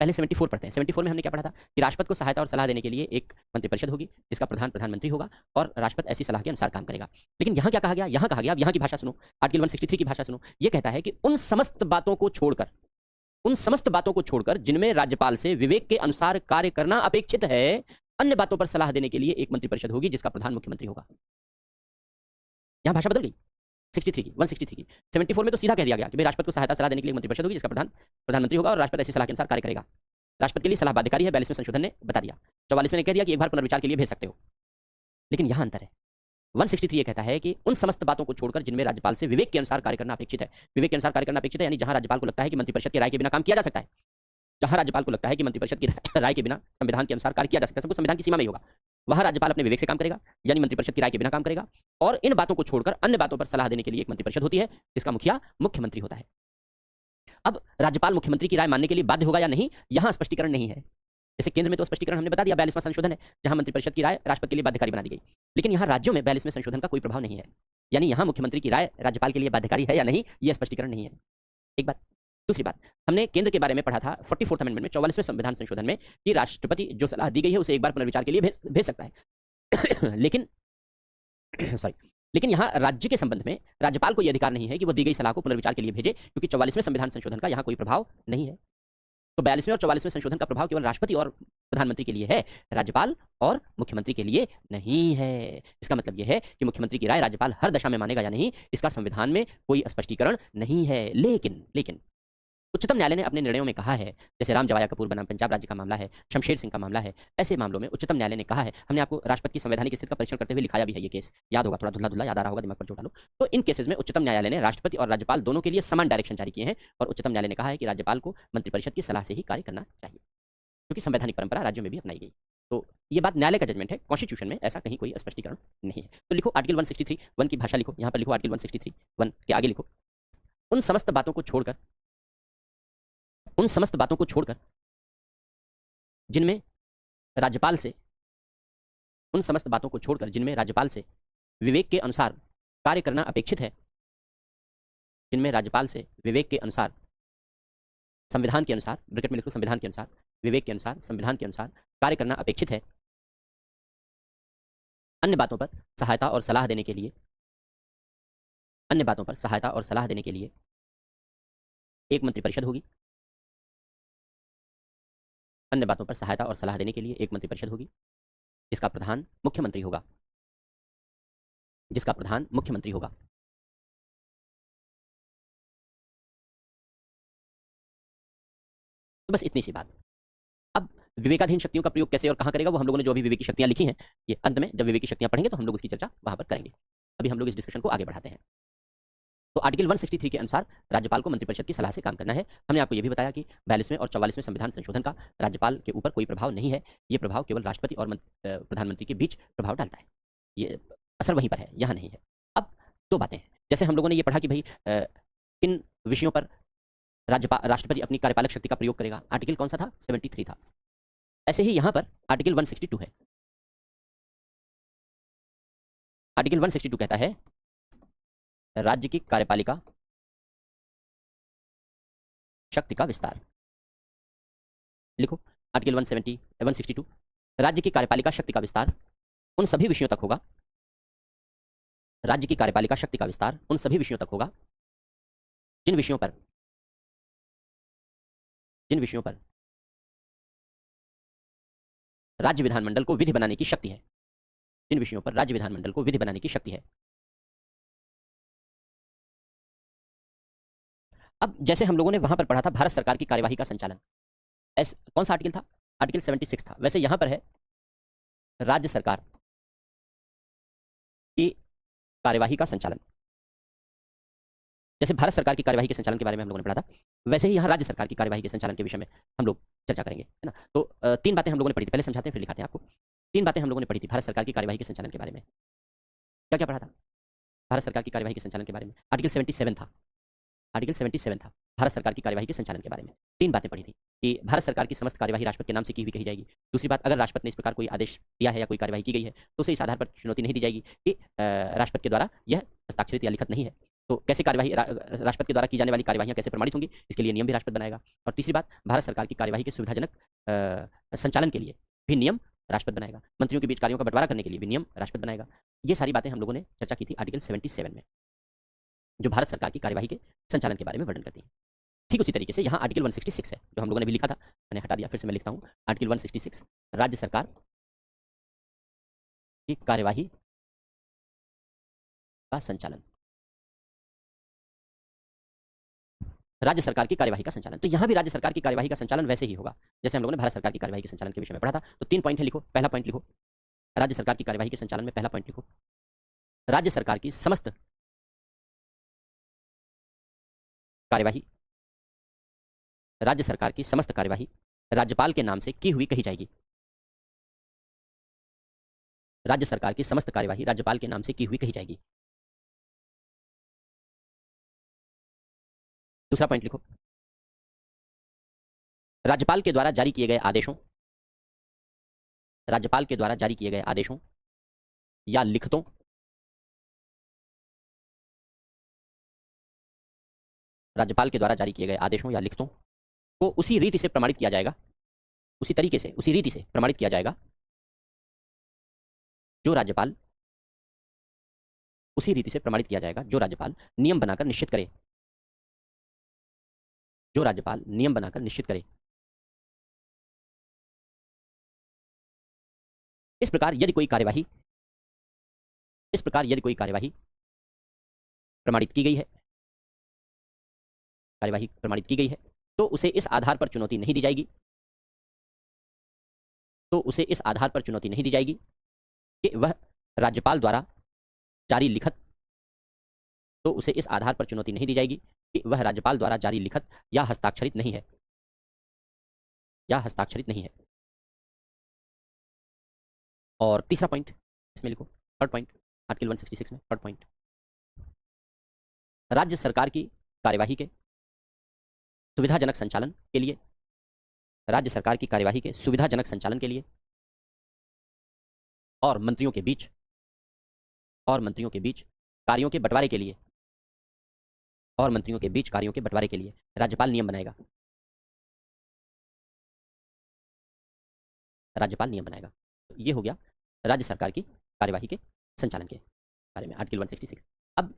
[SPEAKER 1] पहले 74 पढ़ते हैं। 74 में हमने क्या पढ़ा था कि राष्ट्रपति को सहायता और सलाह देने के लिए एक मंत्रिपरिषद होगी जिसका प्रधान प्रधानमंत्री होगा और राष्ट्रपति ऐसी सलाह के अनुसार काम करेगा। लेकिन यहाँ क्या कहा गया? यहाँ कहा गया, अब यहाँ की भाषा सुनो, आर्टिकल 163 की भाषा सुनो। ये कहता है कि उन समस्त बातों को छोड़कर, उन समस्त बातों को छोड़कर जिनमें राज्यपाल से विवेक के अनुसार कार्य करना अपेक्षित है, अन्य बातों पर सलाह देने के लिए एक मंत्रिपरिषद होगी जिसका प्रधान मुख्यमंत्री होगा। यहाँ भाषा बदल गई 63 की, 163 की। 74 में तो सीधा कह दिया गया कि भाई राष्ट्रपति को सहायता सलाह देने के लिए मंत्रिपरिषद होगी जिसका प्रधानमंत्री होगा और राष्ट्रपति ऐसी सलाह के अनुसार कार्य करेगा। राष्ट्रपति के लिए सलाह बाध्यकारी है, 42वें संशोधन ने बता दिया। 44वें ने कह दिया कि एक बार पुनर्विचार के लिए भेज सकते हो। लेकिन यहां अंतर है। 163 ये कहता है कि उन समस्त बातों को छोड़कर जिनमें राज्यपाल से विवेक के अनुसार कार्य करना अपेक्षित है। विवेक के अनुसार कार्य करना अपेक्षित है यानी जहां राज्यपाल को लगता है कि मंत्रिपरिषद की राय के बिना काम किया जा सकता है, जहां राज्यपाल को लगता है कि मंत्रिपरिषद की राय के बिना संविधान के अनुसार कार्य किया जा सकता है, सब कुछ संविधान की सीमा में ही होगा, वहां राज्यपाल अपने विवेक से काम करेगा यानी मंत्रिपरिषद की राय के बिना काम करेगा। और इन बातों को छोड़कर अन्य बातों पर सलाह देने के लिए एक मंत्रिपरिषद होती है जिसका मुखिया मुख्यमंत्री होता है। अब राज्यपाल मुख्यमंत्री की राय मानने के लिए बाध्य होगा या नहीं, यहां स्पष्टीकरण नहीं है। जैसे केंद्र में तो स्पष्टीकरण हमने बता दिया, 42वां संशोधन है जहां मंत्रिपरिषद की राय राष्ट्रपति के लिए बाध्यकारी बना दी गई। लेकिन यहां राज्यों में 42वें संशोधन का कोई प्रभाव नहीं है, यानी यहां मुख्यमंत्री की राय राज्यपाल के लिए बाध्यकारी है या नहीं, यह स्पष्टीकरण नहीं है। एक बात। दूसरी बात, हमने केंद्र के बारे में पढ़ा था 44th अमेंडमेंट में, 44वें संविधान संशोधन में, कि राष्ट्रपति जो सलाह दी गई है उसे एक बार पुनर्विचार के लिए भेज सकता है। लेकिन यहाँ राज्य के संबंध में राज्यपाल को यह अधिकार नहीं है कि वो दी गई सलाह को पुनर्विचार के लिए भेजे, क्योंकि 44वें संविधान संशोधन का यहाँ कोई प्रभाव नहीं है। तो 42वें और 44वें संशोधन का प्रभाव केवल राष्ट्रपति और प्रधानमंत्री के लिए है, राज्यपाल और मुख्यमंत्री के लिए नहीं है। इसका मतलब यह है कि मुख्यमंत्री की राय राज्यपाल हर दशा में मानेगा या नहीं, इसका संविधान में कोई स्पष्टीकरण नहीं है। लेकिन उच्चतम न्यायालय ने अपने निर्णयों में कहा है, जैसे राम जवाया कपूर बनाम पंजाब राज्य का मामला है, शमशेर सिंह का मामला है, ऐसे मामलों में उच्चतम न्यायालय ने कहा है, हमने आपको राष्ट्रपति की संवैधानिक स्थिति का परीक्षण करते हुए लिखाया भी है, ये केस याद होगा, थोड़ा धुला धुला याद आ रहा होगा, दिमाग पर जोड़ डालो। तो इन केसेस में उच्चतम न्यायालय ने राष्ट्रपति और राज्यपाल दोनों के लिए समान डायरेक्शन जारी किए हैं और उच्चतम न्यायालय ने कहा है कि राज्यपाल को मंत्रिपरिषद की सलाह से ही कार्य करना चाहिए, क्योंकि संवैधानिक परंपरा राज्यों में भी अपनाई गई। तो ये बात न्यायालय का जजमेंट है, कॉन्स्टिट्यूशन में ऐसा कहीं कोई स्पष्टीकरण नहीं है। तो लिखो आर्टिकल 163(1) की भाषा लिखो, यहाँ पर लिखो आर्टिकल 163(1) के आगे लिखो, उन समस्त बातों को छोड़कर जिनमें राज्यपाल से विवेक के अनुसार कार्य करना अपेक्षित है, जिनमें राज्यपाल से विवेक के अनुसार, संविधान के अनुसार, ब्रैकेट में लिखो संविधान के अनुसार, विवेक के अनुसार, संविधान के अनुसार कार्य करना अपेक्षित है, अन्य बातों पर सहायता और सलाह देने के लिए एक मंत्रिपरिषद होगी। अन्य बातों पर सहायता और सलाह देने के लिए एक मंत्रिपरिषद होगी जिसका प्रधान मुख्यमंत्री होगा। तो बस इतनी सी बात। अब विवेकाधीन शक्तियों का प्रयोग कैसे और कहां करेगा, वो हम लोगों ने जो अभी विवेकी शक्तियां लिखी हैं, ये अंत में जब विवेकी शक्तियां पढ़ेंगे तो हम लोग उसकी चर्चा वहां पर करेंगे। अभी हम लोग इस डिस्कशन को आगे बढ़ाते हैं। तो आर्टिकल 163 के अनुसार राज्यपाल को मंत्रिपरिषद की सलाह से काम करना है। हमने आपको यह भी बताया कि 42वें और 44वें संविधान संशोधन का राज्यपाल के ऊपर कोई प्रभाव नहीं है, ये प्रभाव केवल राष्ट्रपति और प्रधानमंत्री के बीच प्रभाव डालता है, ये असर वहीं पर है, यहाँ नहीं है। अब दो बातें हैं, जैसे हम लोगों ने ये पढ़ा कि भाई किन विषयों पर राष्ट्रपति अपनी कार्यपालक शक्ति का प्रयोग करेगा, आर्टिकल कौन सा था? 73 था। ऐसे ही यहां पर आर्टिकल 162 है। आर्टिकल 162 कहता है राज्य की कार्यपालिका शक्ति का विस्तार। लिखो आर्टिकल 162, राज्य की कार्यपालिका शक्ति का विस्तार उन सभी विषयों तक होगा, राज्य की कार्यपालिका शक्ति का विस्तार उन सभी विषयों तक होगा जिन विषयों पर राज्य विधानमंडल को विधि बनाने की शक्ति है, जिन विषयों पर राज्य विधानमंडल को विधि बनाने की शक्ति है। अब जैसे हम लोगों ने वहां पर पढ़ा था भारत सरकार की कार्यवाही का संचालन, कौन सा आर्टिकल था? आर्टिकल 76 था। वैसे यहां पर है राज्य सरकार की कार्यवाही का संचालन। जैसे भारत सरकार की कार्यवाही के संचालन के बारे में हम लोगों ने पढ़ा था, वैसे ही यहाँ राज्य सरकार की कार्यवाही के संचालन के विषय में हम लोग चर्चा करेंगे, है ना। तो तीन बातें हम लोगों ने पढ़ी थी, पहले समझाते हैं फिर दिखाते हैं आपको। तीन बातें हम लोगों ने पढ़ी थी भारत सरकार की कार्यवाही के संचालन के बारे में। क्या क्या पढ़ा था भारत सरकार की कार्यवाही के संचालन के बारे में? आर्टिकल 77 था, आर्टिकल 77 था भारत सरकार की कार्यवाही के संचालन के बारे में। तीन बातें पढ़ी थी कि भारत सरकार की समस्त कार्यवाही राष्ट्रपति के नाम से की हुई कही जाएगी। दूसरी बात, अगर राष्ट्रपति ने इस प्रकार कोई आदेश दिया है या कोई कार्यवाही की गई है तो उसे इस आधार पर चुनौती नहीं दी जाएगी कि राष्ट्रपति के द्वारा यह हस्ताक्षरित या लिखित नहीं है। तो कैसे कार्यवाही राष्ट्रपति के द्वारा की जाने वाली कार्यवाहियां कैसे प्रमाणित होंगी, इसके लिए नियम भी राष्ट्रपति बनाएगा। और तीसरी बात, भारत सरकार की कार्यवाही के सुविधाजनक संचालन के लिए भी नियम राष्ट्रपति बनाएगा। मंत्रियों के बीच कार्यों का बंटवारा करने के लिए भी नियम राष्ट्रपति बनाएगा। ये सारी बातें हम लोगों ने चर्चा की थी आर्टिकल 77 में, जो भारत सरकार की कार्यवाही के संचालन के बारे में वर्णन करती है। ठीक उसी तरीके से यहाँ आर्टिकल 166 है, जो हम लोगों ने भी लिखा था, मैंने हटा दिया, फिर से मैं लिखता हूँ। आर्टिकल 166 राज्य सरकार की कार्यवाही का संचालन, राज्य सरकार की कार्यवाही का संचालन। तो यहाँ भी राज्य सरकार की कार्यवाही का संचालन वैसे ही होगा जैसे हम लोगों ने भारत सरकार की कार्यवाही के संचालन के विषय में पढ़ा था। तो 3 पॉइंट है, लिखो। पहला पॉइंट लिखो, राज्य सरकार की कार्यवाही के संचालन में पहला पॉइंट लिखो, राज्य सरकार की समस्त कार्यवाही, राज्य सरकार की समस्त कार्यवाही राज्यपाल के नाम से की हुई कही जाएगी। राज्य सरकार की समस्त कार्यवाही राज्यपाल के नाम से की हुई कही जाएगी। दूसरा पॉइंट लिखो, राज्यपाल के द्वारा जारी किए गए आदेशों, राज्यपाल के द्वारा जारी किए गए आदेशों या लिखतों, राज्यपाल के द्वारा जारी किए गए आदेशों या लिखतों को उसी रीति से प्रमाणित किया जाएगा, उसी तरीके से, उसी रीति से प्रमाणित किया जाएगा जो राज्यपाल, उसी रीति से प्रमाणित किया जाएगा जो राज्यपाल नियम बनाकर निश्चित करे, जो राज्यपाल नियम बनाकर निश्चित करे। इस प्रकार यदि कोई कार्यवाही, इस प्रकार यदि कोई कार्यवाही प्रमाणित की गई है, कार्यवाही प्रमाणित की गई है, तो उसे इस आधार पर चुनौती नहीं दी जाएगी, तो उसे इस आधार पर चुनौती नहीं दी जाएगी कि वह राज्यपाल द्वारा जारी लिखत, तो उसे इस आधार पर चुनौती नहीं दी जाएगी कि वह राज्यपाल द्वारा जारी लिखत या हस्ताक्षरित नहीं है, या हस्ताक्षरित नहीं है। और तीसरा पॉइंट इसमें लिखो, थर्ड पॉइंट आर्टिकल 166 में, थर्ड पॉइंट, राज्य सरकार की कार्यवाही के सुविधाजनक संचालन के लिए, राज्य सरकार की कार्यवाही के सुविधाजनक संचालन के लिए और मंत्रियों के बीच, और मंत्रियों के बीच कार्यों के बंटवारे के लिए, और मंत्रियों के बीच कार्यों के बंटवारे के लिए राज्यपाल नियम बनाएगा, राज्यपाल नियम बनाएगा। तो ये हो गया राज्य सरकार की कार्यवाही के संचालन के बारे में आर्टिकल 166। अब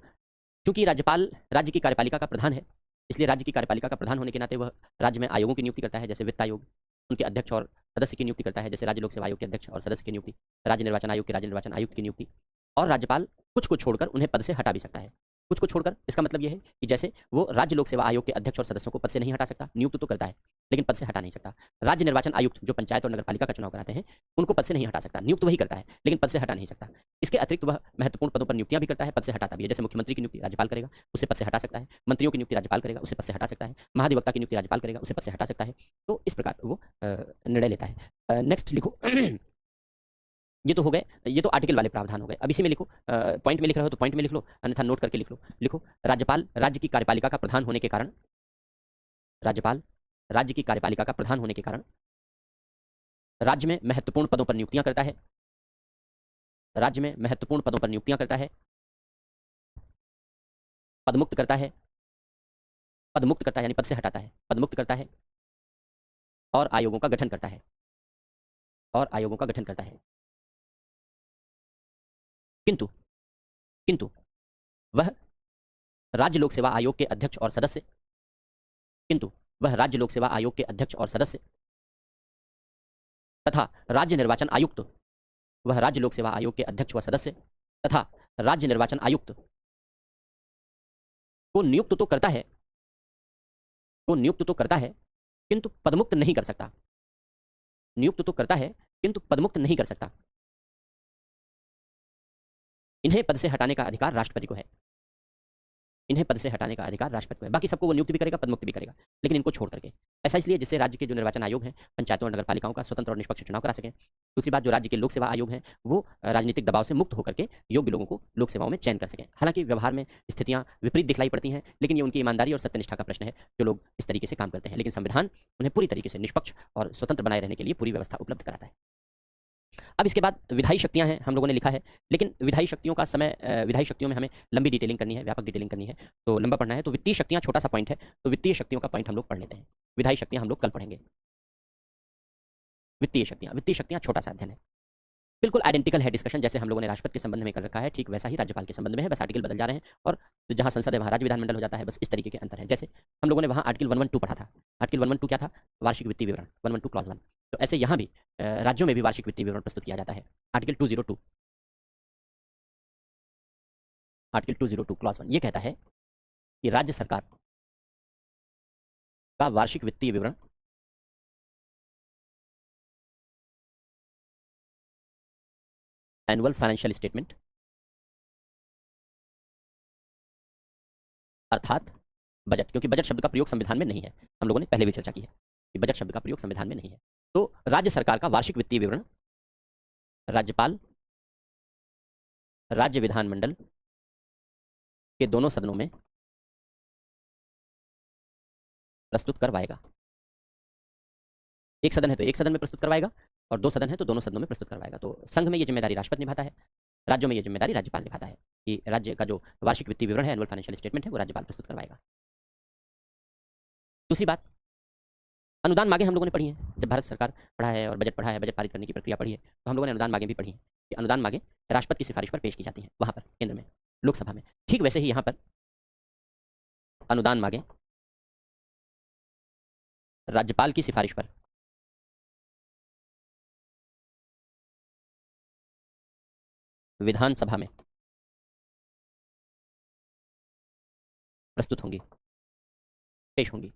[SPEAKER 1] चूंकि राज्यपाल राज्य की कार्यपालिका का प्रधान है, इसलिए राज्य की कार्यपालिका का प्रधान होने के नाते वह राज्य में आयोगों की नियुक्ति करता है, जैसे वित्त आयोग, उनके अध्यक्ष और सदस्य की नियुक्ति करता है, जैसे राज्य लोक सेवा आयोग के अध्यक्ष और सदस्य की नियुक्ति, राज्य निर्वाचन आयोग के राज्य निर्वाचन आयुक्त की नियुक्ति। और राज्यपाल कुछ को छोड़कर उन्हें पद से हटा भी सकता है। कुछ को छोड़कर, इसका मतलब यह है कि जैसे वो राज्य लोक सेवा आयोग के अध्यक्ष और सदस्यों को पद से नहीं हटा सकता, नियुक्त तो करता है लेकिन पद से हटा नहीं सकता। राज्य निर्वाचन आयुक्त जो पंचायत और नगरपालिका का चुनाव कराते हैं, उनको पद से नहीं हटा सकता, नियुक्त वही करता है लेकिन पद से हटा नहीं सकता। इसके अतिरिक्त वह महत्वपूर्ण पदों पर नियुक्तियां भी करता है, पद से हटाता भी है। जैसे मुख्यमंत्री की नियुक्ति राज्यपाल करेगा, उसे पद से हटा सकता है। मंत्रियों की नियुक्ति राज्यपाल करेगा, उसे पद से हटा सकता है। महाधिवक्ता की नियुक्ति राज्यपाल करेगा, उसे पद से हटा सकता है। तो इस प्रकार वो निर्णय लेता है। नेक्स्ट लिखो, ये तो हो गए, ये तो आर्टिकल वाले प्रावधान हो गए। अब इसी में लिखो, पॉइंट में लिख रहे हो तो पॉइंट में लिख लो, अन्यथा नोट करके लिख लो। लिखो, राज्यपाल राज्य की कार्यपालिका का प्रधान होने के कारण, राज्यपाल राज्य की कार्यपालिका का प्रधान होने के कारण राज्य में महत्वपूर्ण पदों पर नियुक्तियां करता है, राज्य में महत्वपूर्ण पदों पर नियुक्तियां करता है, पदमुक्त करता है, पदमुक्त करता है यानी पद से हटाता है, पदमुक्त करता है, और आयोगों का गठन करता है, और आयोगों का गठन करता है। किंतु किंतु वह राज्य लोक सेवा आयोग के अध्यक्ष और सदस्य, किंतु वह राज्य लोक सेवा आयोग के अध्यक्ष और सदस्य तथा राज्य निर्वाचन आयुक्त, वह राज्य लोक सेवा आयोग के अध्यक्ष व सदस्य तथा राज्य निर्वाचन आयुक्त को नियुक्त तो करता है, को नियुक्त तो करता है किंतु पदमुक्त नहीं कर सकता, नियुक्त तो करता है किंतु पदमुक्त नहीं कर सकता। इन्हें पद से हटाने का अधिकार राष्ट्रपति को है। इन्हें पद से हटाने का अधिकार राष्ट्रपति को है। बाकी सबको वो नियुक्त भी करेगा, पदमुक्त भी करेगा, लेकिन इनको छोड़ करके। ऐसा इसलिए जिससे राज्य के जो निर्वाचन आयोग हैं, पंचायतों और नगर पालिकाओं का स्वतंत्र और निष्पक्ष चुनाव करा सकें। दूसरी बात, जो राज्य के लोक सेवा आयोग हैं वो राजनीतिक दबाव से मुक्त होकर के योग्य लोगों को लोक सेवाओं में चयन कर सकें। हालांकि व्यवहार में स्थितियां विपरीत दिखलाई पड़ती हैं, लेकिन ये उनकी ईमानदारी और सत्यनिष्ठा का प्रश्न है जो लोग इस तरीके से काम करते हैं। लेकिन संविधान उन्हें पूरी तरीके से निष्पक्ष और स्वतंत्र बनाए रहने के लिए पूरी व्यवस्था उपलब्ध कराता है। अब इसके बाद विधायी शक्तियां हैं, हम लोगों ने लिखा है, लेकिन विधायी शक्तियों का समय, विधायी शक्तियों में हमें लंबी डिटेलिंग करनी है, व्यापक डिटेलिंग करनी है, तो लंबा पढ़ना है। तो वित्तीय शक्तियां छोटा सा पॉइंट है, तो वित्तीय शक्तियों का पॉइंट हम लोग पढ़ लेते हैं। विधायी शक्तियां हम लोग कल पढ़ेंगे। वित्तीय शक्तियां छोटा सा अध्ययन है, बिल्कुल आइडेंटिकल है डिस्कशन, जैसे हम लोगों ने राष्ट्रपति के संबंध में कर रखा है, ठीक वैसा ही राज्यपाल के संबंध में है, बस आर्टिकल बदल जा रहे हैं। और जहां संसद है वहां राज्य विधानमंडल हो जाता है, बस इस तरीके के अंतर है। जैसे हम लोगों ने वहां आर्टिकल 112 पढ़ा था। आर्टिकल 112 क्या था? वार्षिक वित्तीय विवरण, 112 क्लॉज 1। तो ऐसे यहाँ भी राज्यों में भी वार्षिक वित्तीय विवरण प्रस्तुत किया जाता है। आर्टिकल 202, आर्टिकल 202 क्लॉज 1 ये कहता है कि राज्य सरकार का वार्षिक वित्तीय विवरण एनुअल फाइनेंशियल स्टेटमेंट, अर्थात बजट, क्योंकि बजट शब्द का प्रयोग संविधान में नहीं है, हम लोगों ने पहले भी चर्चा की है कि बजट शब्द का प्रयोग संविधान में नहीं है। तो राज्य सरकार का वार्षिक वित्तीय विवरण राज्यपाल राज्य विधानमंडल के दोनों सदनों में प्रस्तुत करवाएगा। एक सदन है तो एक सदन में प्रस्तुत करवाएगा, और दो सदन है तो दोनों सदनों में प्रस्तुत करवाएगा। तो संघ में ये जिम्मेदारी राष्ट्रपति निभाता है, राज्यों में ये जिम्मेदारी राज्यपाल निभाता है कि राज्य का जो वार्षिक वित्तीय विवरण है, एनुअल फाइनेंशियल स्टेटमेंट है, वो राज्यपाल प्रस्तुत करवाएगा। दूसरी बात, अनुदान मांगे हम लोगों ने पढ़ी है। जब भारत सरकार पढ़ा है और बजट पढ़ा है, बजट पारित करने की प्रक्रिया पढ़ी है, तो हम लोगों ने अनुदान मांगे भी पढ़ी है कि अनुदान मांगे राष्ट्रपति की सिफारिश पर पेश की जाती हैं, वहां पर केंद्र में, लोकसभा में। ठीक वैसे ही यहां पर अनुदान मांगे राज्यपाल की सिफारिश पर विधानसभा में प्रस्तुत होंगी, पेश होंगी।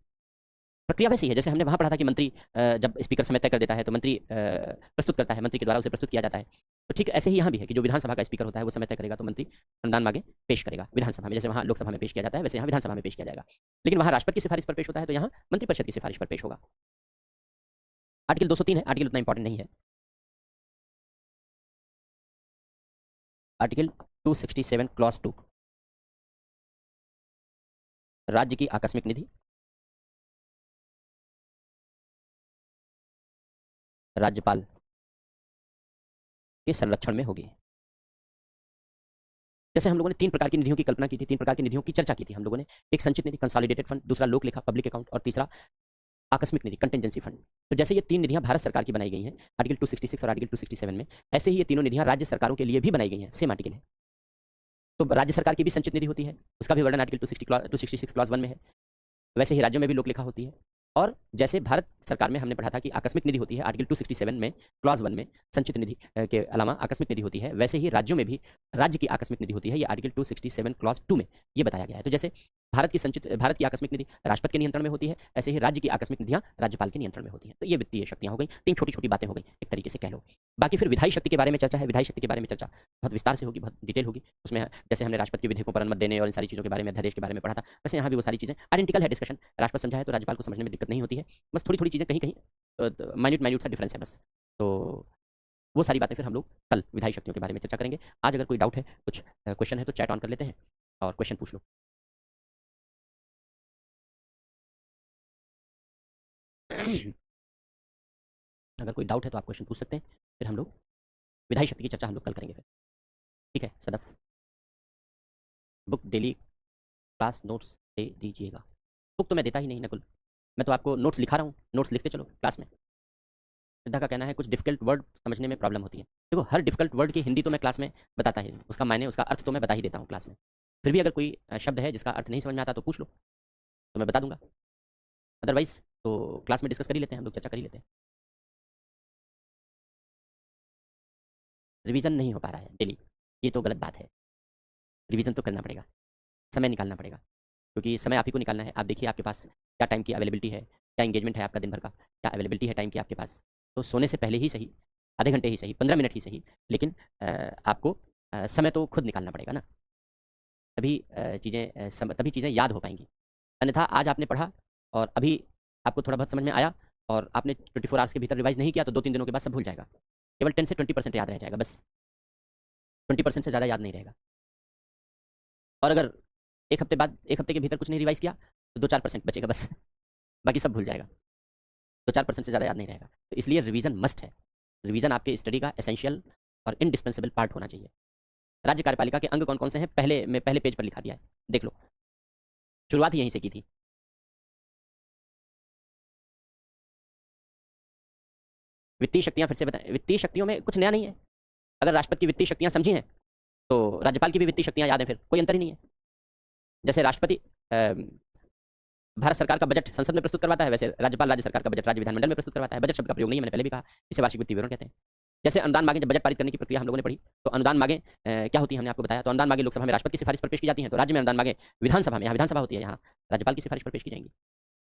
[SPEAKER 1] प्रक्रिया वैसी है जैसे हमने वहां पढ़ा था कि मंत्री जब स्पीकर समय तय कर देता है तो मंत्री प्रस्तुत करता है, मंत्री के द्वारा उसे प्रस्तुत किया जाता है। तो ठीक ऐसे ही यहाँ भी है कि जो विधानसभा का स्पीकर होता है वो समय तय करेगा, तो मंत्री अनुदान मांगे पेश करेगा विधानसभा में। जैसे वहाँ लोकसभा में पेश किया जाता है, वैसे यहाँ विधानसभा में पेश किया जाएगा। लेकिन वहाँ राष्ट्रपति की सिफारिश पर पेश होता है, तो यहाँ मंत्रिपरिषद की सिफारिश पर पेश होगा। आर्टिकल 203 है, आर्टिकल उतना इंपॉर्टेंट नहीं है। आर्टिकल 267 क्लॉज 2, राज्य की आकस्मिक निधि राज्यपाल के संरक्षण में होगी। जैसे हम लोगों ने तीन प्रकार की निधियों की कल्पना की थी, तीन प्रकार की निधियों की चर्चा की थी हम लोगों ने। एक संचित निधि, कंसोलिडेटेड फंड, दूसरा लोक लेखा, पब्लिक अकाउंट, और तीसरा आकस्मिक निधि, कंटेंजेंसी फंड। तो जैसे ये तीन निधियां भारत सरकार की बनाई गई हैं आर्टिकल 266 और आर्टिकल 267 में, ऐसे ही ये तीनों निधियां राज्य सरकारों के लिए भी बनाई गई हैं, सेम आर्टिकल है। तो राज्य सरकार की भी संचित निधि होती है, उसका भी वर्णन आर्टिकल 266 क्लॉज 1 में है। वैसे ही राज्यों में भी लोक लेखा होती है। और जैसे भारत सरकार में हमने पढ़ा था कि आकस्मिक निधि होती है आर्टिकल 267 में क्लॉज 1 में, संचित निधि के अलावा आकस्मिक निधि होती है, वैसे ही राज्यों में भी राज्य की आकस्मिक निधि होती है, ये आर्टिकल 267 क्लॉज 2 में ये बताया गया है। तो जैसे भारत की आकस्मिक निधि राष्ट्रपति के नियंत्रण में होती है, ऐसे ही राज्य की आकस्मिक निधियां राज्यपाल के नियंत्रण में होती हैं। तो ये वित्तीय शक्तियां हो गई, तीन छोटी छोटी बातें हो गई एक तरीके से कह लो। बाकी फिर विधायी शक्ति के बारे में चर्चा है। विधायी शक्ति के बारे में चर्चा बहुत विस्तार से होगी, बहुत डिटेल होगी। उसमें जैसे हमने राष्ट्रपति के विधेयकों पर अनुमति देने और इन सारी चीज़ों के बारे में, अध्यादेश के बारे में पढ़ा था, वैसे यहाँ भी वो सारी चीज़ें आइडेंटिकल है डिस्कशन। राष्ट्रपति समझा है तो राज्यपाल को समझने में दिक्कत नहीं होती है, बस थोड़ी थोड़ी चीज़ें कहीं कहीं माइन्यूट सा डिफरेंस है बस। तो वो सारी बातें फिर हम लोग कल विधायी शक्तियों के बारे में चर्चा करेंगे। आज अगर कोई डाउट है, कुछ क्वेश्चन है, तो चैट ऑन कर लेते हैं और क्वेश्चन पूछ लो। अगर कोई डाउट है तो आप क्वेश्चन पूछ सकते हैं, फिर हम लोग विधायी शक्ति की चर्चा हम लोग कल करेंगे फिर। ठीक है Sadaf, book daily class notes दे दीजिएगा। बुक तो मैं देता ही नहीं नकुल, मैं तो आपको नोट्स लिखा रहा हूँ, नोट्स लिखते चलो क्लास में। सिद्धा का कहना है कुछ डिफिकल्ट वर्ड समझने में प्रॉब्लम होती है। देखो हर डिफिकल्ट वर्ड की हिंदी तो मैं क्लास में बताता ही, उसका मायने, उसका अर्थ तो मैं बता ही देता हूँ क्लास में। फिर भी अगर कोई शब्द है जिसका अर्थ नहीं समझ में आता तो पूछ लो, तो मैं बता दूंगा। अदरवाइज तो क्लास में डिस्कस कर ही लेते हैं, हम लोग चर्चा कर ही लेते हैं। रिवीजन नहीं हो पा रहा है डेली, ये तो गलत बात है। रिवीजन तो करना पड़ेगा, समय निकालना पड़ेगा, क्योंकि समय आप ही को निकालना है। आप देखिए आपके पास क्या टाइम की अवेलेबिलिटी है, क्या इंगेजमेंट है आपका दिन भर का, क्या अवेलेबिलिटी है टाइम की आपके पास। तो सोने से पहले ही सही, आधे घंटे ही सही, 15 मिनट ही सही, लेकिन आपको समय तो खुद निकालना पड़ेगा ना, तभी तभी चीज़ें याद हो पाएंगी। अन्यथा आज आपने पढ़ा और अभी आपको थोड़ा बहुत समझ में आया और आपने 24 आवर्स के भीतर रिवाइज नहीं किया तो 2-3 दिनों के बाद सब भूल जाएगा। केवल 10 से 20% याद रह जाएगा बस, 20% से ज़्यादा याद नहीं रहेगा। और अगर 1 हफ्ते बाद 1 हफ्ते के भीतर कुछ नहीं रिवाइज किया तो 2-4% बचेगा बस बाकी सब भूल जाएगा। 2-4% से ज़्यादा याद नहीं रहेगा। तो इसलिए रिवीजन मस्ट है। रिवीजन आपके स्टडी का एसेंशियल और इंडिस्पेंसिबल पार्ट होना चाहिए। राज्य कार्यपालिका के अंग कौन कौन से हैं पहले पेज पर लिखा दिया है, देख लो। शुरुआत ही यहीं से की थी। वित्तीय शक्तियां फिर से बताएं। वित्तीय शक्तियों में कुछ नया नहीं है। अगर राष्ट्रपति की वित्तीय शक्तियां समझी हैं तो राज्यपाल की भी वित्तीय शक्तियां याद हैं, फिर कोई अंतर ही नहीं है। जैसे राष्ट्रपति भारत सरकार का बजट संसद में प्रस्तुत करवाता है, वैसे राज्यपाल राज्य सरकार का बजट राज्य विधानमंडल में प्रस्तुत करवाता है। बजट शब्द का प्रयोग नहीं है, मैंने पहले भी कहा, इसे वार्षिक वित्तीय विवरण कहते हैं। जैसे अनुदान मांगे, जब बजट पारित करने की प्रक्रिया हम लोगों ने पढ़ी तो अनुदान मांगे क्या होती है हमने आपको बताया। तो अनुदान मांगे लोकसभा में राष्ट्रपति की सिफारिश पर पेश की जाती हैं, तो राज्य में अनुदान मांगे विधानसभा में, यहाँ विधानसभा होती है, यहाँ राज्यपाल की सिफारिश पर पेश की जाएंगी।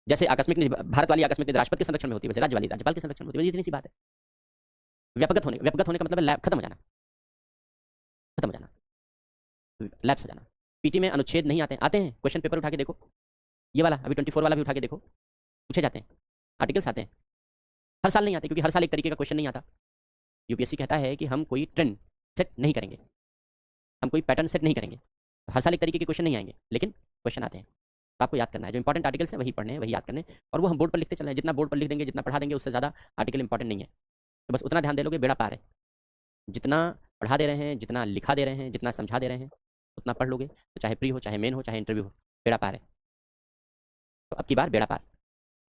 [SPEAKER 1] जैसे आकस्मिक निधि, भारत वाली आकस्मिक निधि राष्ट्रपति के संरक्षण में होती है, वैसे राज्य वाली राज्यपाल के संरक्षण में होती है। इतनी सी बात है। व्यापकगत होने का मतलब है खत्म हो जाना, खत्म हो जाना, लैप्स हो जाना। पीटी में अनुच्छेद नहीं आते हैं क्वेश्चन पेपर उठा के देखो, ये वाला अभी 24 वाला भी उठा के देखो, पूछे जाते हैं, आर्टिकल्स आते हैं। हर साल नहीं आते, क्योंकि हर साल एक तरीके का क्वेश्चन नहीं आता। यूपीएससी कहता है कि हम कोई ट्रेंड सेट नहीं करेंगे, हम कोई पैटर्न सेट नहीं करेंगे, तो हर साल एक तरीके के क्वेश्चन नहीं आएंगे, लेकिन क्वेश्चन आते हैं। तो आपको याद करना है, जो इंपॉर्टेंट आर्टिकल्स हैं वही पढ़ने हैं, वही याद करने हैं, और वो हम बोर्ड पर लिखते चल रहे हैं। जितना बोर्ड पर लिख देंगे, जितना पढ़ा देंगे, उससे ज़्यादा आर्टिकल इंपॉर्टेंट नहीं है। तो बस उतना ध्यान दे लोगे, बेड़ा पार है। जितना पढ़ा दे रहे हैं, जितना लिखा दे रहे हैं, जितना समझा दे रहे हैं, उतना पढ़ लोगे तो चाहे प्री हो, चाहे मेन हो, चाहे इंटरव्यू हो, बेड़ा पार है। तो अब की बार बेड़ा पार,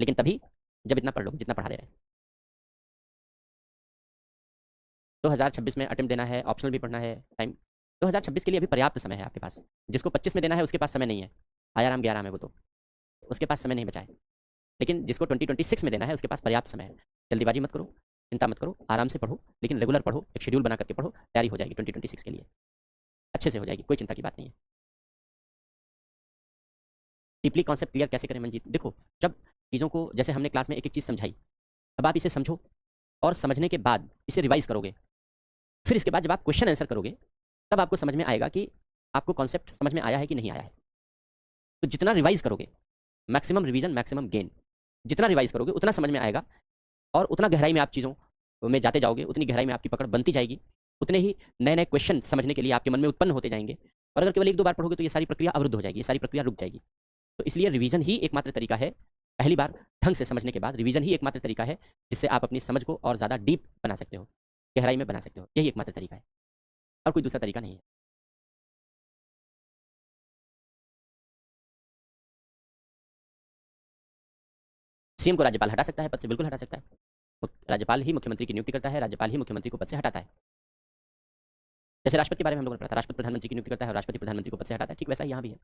[SPEAKER 1] लेकिन तभी जब इतना पढ़ लोगे जितना पढ़ा दे रहे हैं। 2026 में अटेम्प्ट देना है, ऑप्शनल भी पढ़ना है। टाइम 2026 के लिए अभी पर्याप्त समय है आपके पास। जिसको 25 में देना है उसके पास समय नहीं है, आया राम गया राम है वो, तो उसके पास समय नहीं बचा है। लेकिन जिसको 2026 में देना है उसके पास पर्याप्त समय है। जल्दीबाजी मत करो, चिंता मत करो, आराम से पढ़ो, लेकिन रेगुलर पढ़ो, एक शेड्यूल बना करके पढ़ो, तैयारी हो जाएगी 2026 के लिए, अच्छे से हो जाएगी, कोई चिंता की बात नहीं है। डीपली कॉन्सेप्ट क्लियर कैसे करें मंजीत? देखो, जब चीज़ों को, जैसे हमने क्लास में एक एक चीज़ समझाई, अब आप इसे समझो और समझने के बाद इसे रिवाइज करोगे। फिर इसके बाद जब आप क्वेश्चन आंसर करोगे तब आपको समझ में आएगा कि आपको कॉन्सेप्ट समझ में आया है कि नहीं आया है। तो जितना रिवाइज करोगे, मैक्सिमम रिवीजन मैक्सिमम गेन, जितना रिवाइज करोगे उतना समझ में आएगा और उतना गहराई में आप चीज़ों में जाते जाओगे, उतनी गहराई में आपकी पकड़ बनती जाएगी, उतने ही नए नए क्वेश्चन समझने के लिए आपके मन में उत्पन्न होते जाएंगे। और अगर केवल 1-2 बार पढ़ोगे तो ये सारी प्रक्रिया अवरुद्ध हो जाएगी, ये सारी प्रक्रिया रुक जाएगी। तो इसलिए रिवीजन ही एकमात्र तरीका है, पहली बार ढंग से समझने के बाद रिवीजन ही एकमात्र तरीका है जिससे आप अपनी समझ को और ज़्यादा डीप बना सकते हो, गहराई में बना सकते हो। यही एकमात्र तरीका है, और कोई दूसरा तरीका नहीं है। सीएम को राज्यपाल हटा सकता है पद से, बिल्कुल हटा सकता है। राज्यपाल ही मुख्यमंत्री की नियुक्ति करता है, राज्यपाल ही मुख्यमंत्री को पद से हटाता है। जैसे राष्ट्रपति के बारे में हम लोगों ने पढ़ा था, राष्ट्रपति प्रधानमंत्री की नियुक्ति करता है और राष्ट्रपति प्रधानमंत्री को पद से हटाता है, ठीक वैसा यहाँ भी है।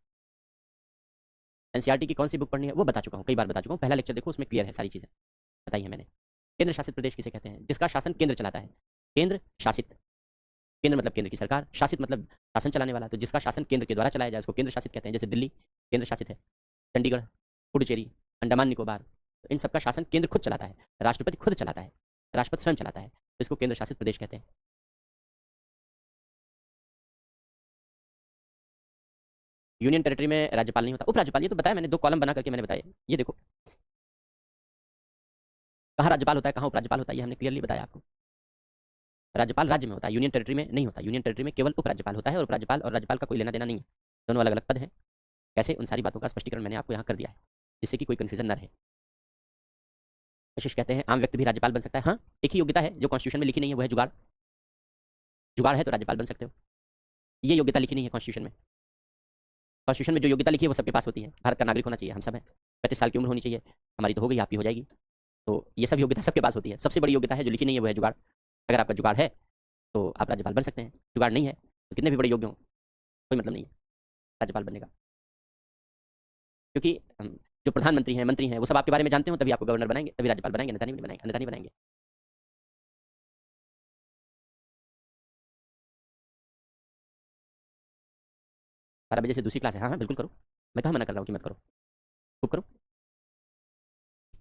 [SPEAKER 1] एनसीईआरटी की कौन सी बुक पढ़नी है वो बता चुका हूँ, कई बार बता चुका हूँ। पहला लेक्चर देखो, उसमें क्लियर है, सारी चीज़ें बताई है मैंने। केंद्र शासित प्रदेश किसे कहते हैं? जिसका शासन केंद्र चलाता है। केंद्र शासित, केंद्र मतलब केंद्र की सरकार, शासित मतलब शासन चलाने वाला। तो जिसका शासन केंद्र के द्वारा चलाया जाए उसको केंद्र शासित कहते हैं। जैसे दिल्ली केंद्र शासित है, चंडीगढ़, पुडुचेरी, अंडमान निकोबार, तो इन सबका शासन केंद्र खुद चलाता है, राष्ट्रपति खुद चलाता है, राष्ट्रपति स्वयं चलाता है, तो इसको केंद्र शासित प्रदेश कहते हैं। यूनियन टेरिटरी में राज्यपाल नहीं होता, उपराज्यपाल। ये तो बताया मैंने, 2 कॉलम बना करके मैंने बताया, ये देखो कहाँ राज्यपाल होता है, कहाँ उपराज्यपाल होता है, ये हमने क्लियरली बताया आपको। राज्यपाल राज्य में होता है, यूनियन टेरिटरी में नहीं होता। यूनियन टेरिटरी में केवल उपराज्यपाल होता है, और उपराज्यपाल और राज्यपाल का कोई लेना देना नहीं है, दोनों अलग अलग पद हैं। कैसे, उन सारी बातों का स्पष्टीकरण मैंने आपको यहाँ कर दिया है, जिससे कि कोई कन्फ्यूजन न रहे। कशिश कहते हैं आम व्यक्ति भी राज्यपाल बन सकता है। हाँ, एक ही योग्यता है जो कॉन्स्टिट्यूशन में लिखी नहीं है, वो है जुगाड़। जुगाड़ है तो राज्यपाल बन सकते हो, ये योग्यता लिखी नहीं है कॉन्स्टिट्यूशन में। कॉन्स्टिट्यूशन में जो योग्यता लिखी है वो सबके पास होती है। भारत का नागरिक होना चाहिए, हम सब हैं, 35 साल की उम्र होनी चाहिए, हमारी तो हो गई, आपकी हो जाएगी। तो ये सब योग्यता सबके पास होती है। सबसे बड़ी योग्यता है जो लिखी नहीं है, वो है जुगाड़। अगर आपका जुगाड़ है तो आप राज्यपाल बन सकते हैं, जुगाड़ नहीं है तो कितने भी बड़े योग्य हों कोई मतलब नहीं है राज्यपाल बनने का। क्योंकि जो प्रधानमंत्री हैं, मंत्री हैं, वो सब आपके बारे में जानते हो, तभी आपको गवर्नर बनाएंगे, तभी राज्यपाल बनाएंगे, अन्यथा नहीं बनाएंगे, अन्यथा नहीं बनाएंगे। 12 बजे से दूसरी क्लास है, हाँ हाँ बिल्कुल करो, मैं कहाँ मना कर रहा हूँ कि मत करो, खूब करो।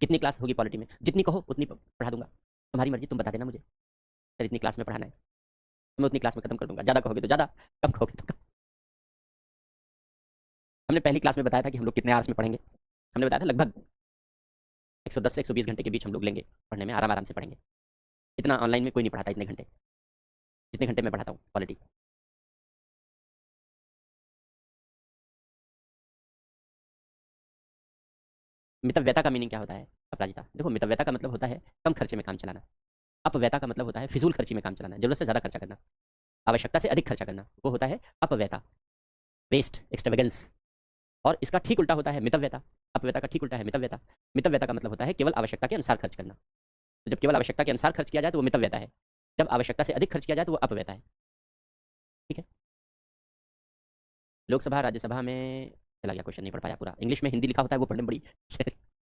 [SPEAKER 1] कितनी क्लास होगी पॉलिटी में? जितनी कहो उतनी पढ़ा दूंगा, तुम्हारी मर्जी, तुम बता देना मुझे सर इतनी क्लास में पढ़ाना है। मैं उतनी क्लास में खत्म कर दूंगा, ज़्यादा कहोगे तो ज़्यादा, कम कहोगे तो कम। हमने पहली क्लास में बताया था कि हम लोग कितने आवर्स में पढ़ेंगे। हमने बताया था लगभग 110 से 120 घंटे के बीच हम लोग लेंगे पढ़ने में, आराम आराम से पढ़ेंगे। इतना ऑनलाइन में कोई नहीं पढ़ाता इतने घंटे, जितने घंटे मैं पढ़ाता हूँ क्वालिटी। मितव्ययता का मीनिंग क्या होता है अपराजिता? देखो, मितव्ययता का मतलब होता है कम खर्चे में काम चलाना। अपव्ययता का मतलब होता है फिजूल खर्ची में काम चलाना, जरूरत से ज़्यादा खर्चा करना, आवश्यकता से अधिक खर्चा करना, वो होता है अपव्ययता, वेस्ट, एक्सट्रावेगेंस। और इसका ठीक उल्टा होता है मितव्ययता। अपव्ययता का ठीक उल्टा है मितव्ययता। मितव्ययता का मतलब होता है केवल आवश्यकता के अनुसार खर्च करना। तो जब केवल आवश्यकता के अनुसार खर्च किया जाए तो वो मितव्ययता है, जब आवश्यकता से अधिक खर्च किया जाए तो वो अपव्ययता है। ठीक है। लोकसभा राज्यसभा में चला गया, क्वेश्चन नहीं पढ़ पाया पूरा। इंग्लिश में हिंदी लिखा होता है, वो पढ़ने में बड़ी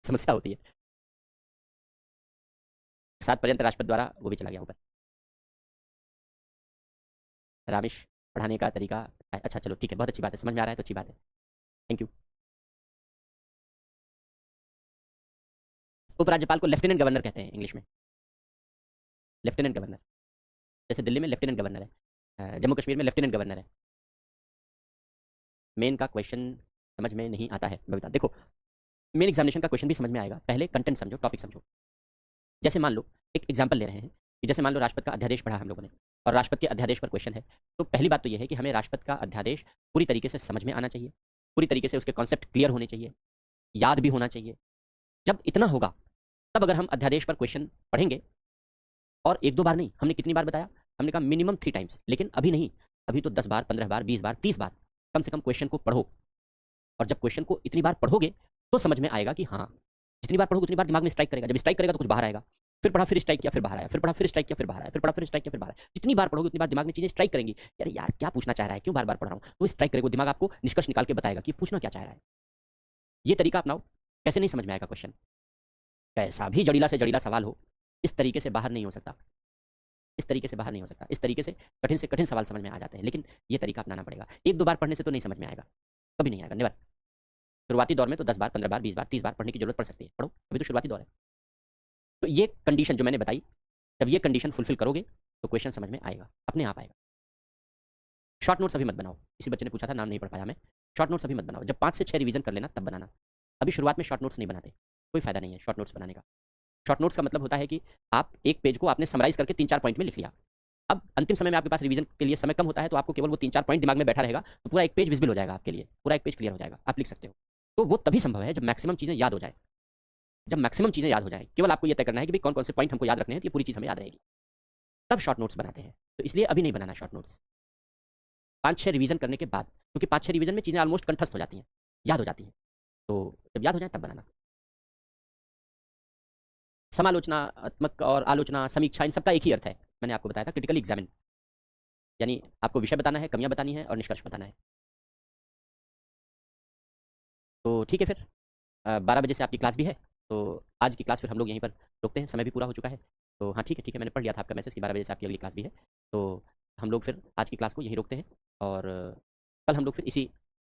[SPEAKER 1] समस्या होती है। 7 पर्यंत राष्ट्रपति द्वारा, वो भी चला गया ऊपर। रामेश पढ़ाने का तरीका अच्छा, चलो ठीक है, बहुत अच्छी बात है, समझ में आ रहा है तो अच्छी बात है, थैंक यू। उपराज्यपाल को लेफ्टिनेंट गवर्नर कहते हैं इंग्लिश में, लेफ्टिनेंट गवर्नर। जैसे दिल्ली में लेफ्टिनेंट गवर्नर है, जम्मू कश्मीर में लेफ्टिनेंट गवर्नर है। मेन का क्वेश्चन समझ में नहीं आता है, मैं बता, देखो मेन एग्जामिनेशन का क्वेश्चन भी समझ में आएगा, पहले कंटेंट समझो, टॉपिक समझो। जैसे मान लो, एक एग्जाम्पल ले रहे हैं कि जैसे मान लो राष्ट्रपति का अध्यादेश पढ़ा हम लोगों ने, और राष्ट्रपति के अध्यादेश पर क्वेश्चन है। तो पहली बात तो यह है कि हमें राष्ट्रपति का अध्यादेश पूरी तरीके से समझ में आना चाहिए, पूरी तरीके से उसके कॉन्सेप्ट क्लियर होने चाहिए, याद भी होना चाहिए। जब इतना होगा तब अगर हम अध्यादेश पर क्वेश्चन पढ़ेंगे, और एक दो बार नहीं, हमने कितनी बार बताया, हमने कहा मिनिमम 3 टाइम्स, लेकिन अभी नहीं, अभी तो 10 बार, 15 बार, 20 बार, 30 बार कम से कम क्वेश्चन को पढ़ो। और जब क्वेश्चन को इतनी बार पढ़ोगे तो समझ में आएगा कि हाँ, जितनी बार पढ़ोगे उतनी बार दिमाग में स्ट्राइक करेगा, जब स्ट्राइक करेगा तो कुछ बाहर आएगा, फिर पढ़ा, फिर स्ट्राइक किया, फिर बाहर आया, फिर पढ़ा, फिर स्ट्राइक किया, फिर बाहर आया, फिर पढ़ा, फिर स्ट्राइक किया, फिर बाहर आया। जितनी बार पढ़ोगे उतनी बार दिमाग में चीजें स्ट्राइक करेंगी, यार यार क्या पूछना चाह रहा है, क्यों बार बार पढ़ रहा हूँ, तो स्ट्राइक करेगा, दिमाग आपको निष्कर्ष निकाल के बताएगा कि पूछना क्या चाह रहा है। ये तरीका अपनाओ, कैसे नहीं समझ में आएगा क्वेश्चन, कैसा भी जड़ीला से जड़ीला सवाल हो, इस तरीके से बाहर नहीं हो सकता, इस तरीके से बाहर नहीं हो सकता। इस तरीके से कठिन सवाल समझ में आ जाते हैं, लेकिन ये तरीका अपनाना पड़ेगा। एक दो बार पढ़ने से तो नहीं समझ में आएगा, कभी नहीं आएगा, नेवर। शुरुआती दौर में तो 10 बार, 15 बार, 20 बार, 30 बार पढ़ने की जरूरत पड़ सकती है, पढ़ो, अभी तो शुरुआती दौर है। तो ये कंडीशन जो मैंने बताई, जब ये कंडीशन फुलफिल करोगे तो क्वेश्चन समझ में आएगा, अपने आप आएगा। शॉर्ट नोट्स अभी मत बनाओ, किसी बच्चे ने पूछा था, नाम नहीं पढ़ पाया मैं। शॉर्ट नोट्स अभी मत बनाओ, जब 5 से 6 रिवीजन कर लेना तब बनाना। अभी शुरुआत में शॉर्ट नोट्स नहीं बनाते, कोई फायदा नहीं है शॉर्ट नोट्स बनाने का। शॉर्ट नोट्स का मतलब होता है कि आप एक पेज को आपने समराइज करके 3-4 पॉइंट में लिख लिया। अब अंतिम समय में आपके पास रिवीजन के लिए समय कम होता है, तो आपको केवल वो 3-4 पॉइंट दिमाग में बैठा रहेगा, तो पूरा एक पेज विजिबल हो जाएगा आपके लिए, पूरा एक पेज क्लियर हो जाएगा, आप लिख सकते हो। तो वो तभी संभव है जब मैक्सिमम चीज़ें याद हो जाए, जब मैक्सिमम चीज़ें याद हो जाए। केवल आपको ये तय करना है कि भाई कौन कौन से पॉइंट हमको याद रखने हैं, तो ये पूरी चीज़ हमें याद रहेगी, तब शॉर्ट नोट्स बनाते हैं। तो इसलिए अभी नहीं बनाना शॉर्ट नोट्स, 5-6 रिवीजन करने के बाद, क्योंकि 5-6 रिवीजन में चीज़ें ऑलमोस्ट कंठस्थ हो जाती हैं, याद हो जाती हैं। तो जब याद हो जाए तब बनाना। समालोचनात्मक और आलोचना, समीक्षा, इन सबका एक ही अर्थ है, मैंने आपको बताया था, क्रिटिकली एग्जामिन, यानी आपको विषय बताना है, कमियां बतानी है और निष्कर्ष बताना है। तो ठीक है, फिर 12 बजे से आपकी क्लास भी है, तो आज की क्लास फिर हम लोग यहीं पर रोकते हैं, समय भी पूरा हो चुका है। तो हाँ ठीक है, ठीक है, मैंने पढ़ लिया था आपका मैसेज कि 12 बजे से आपकी अगली क्लास भी है। तो हम लोग फिर आज की क्लास को यहीं रोकते हैं, और कल हम लोग फिर इसी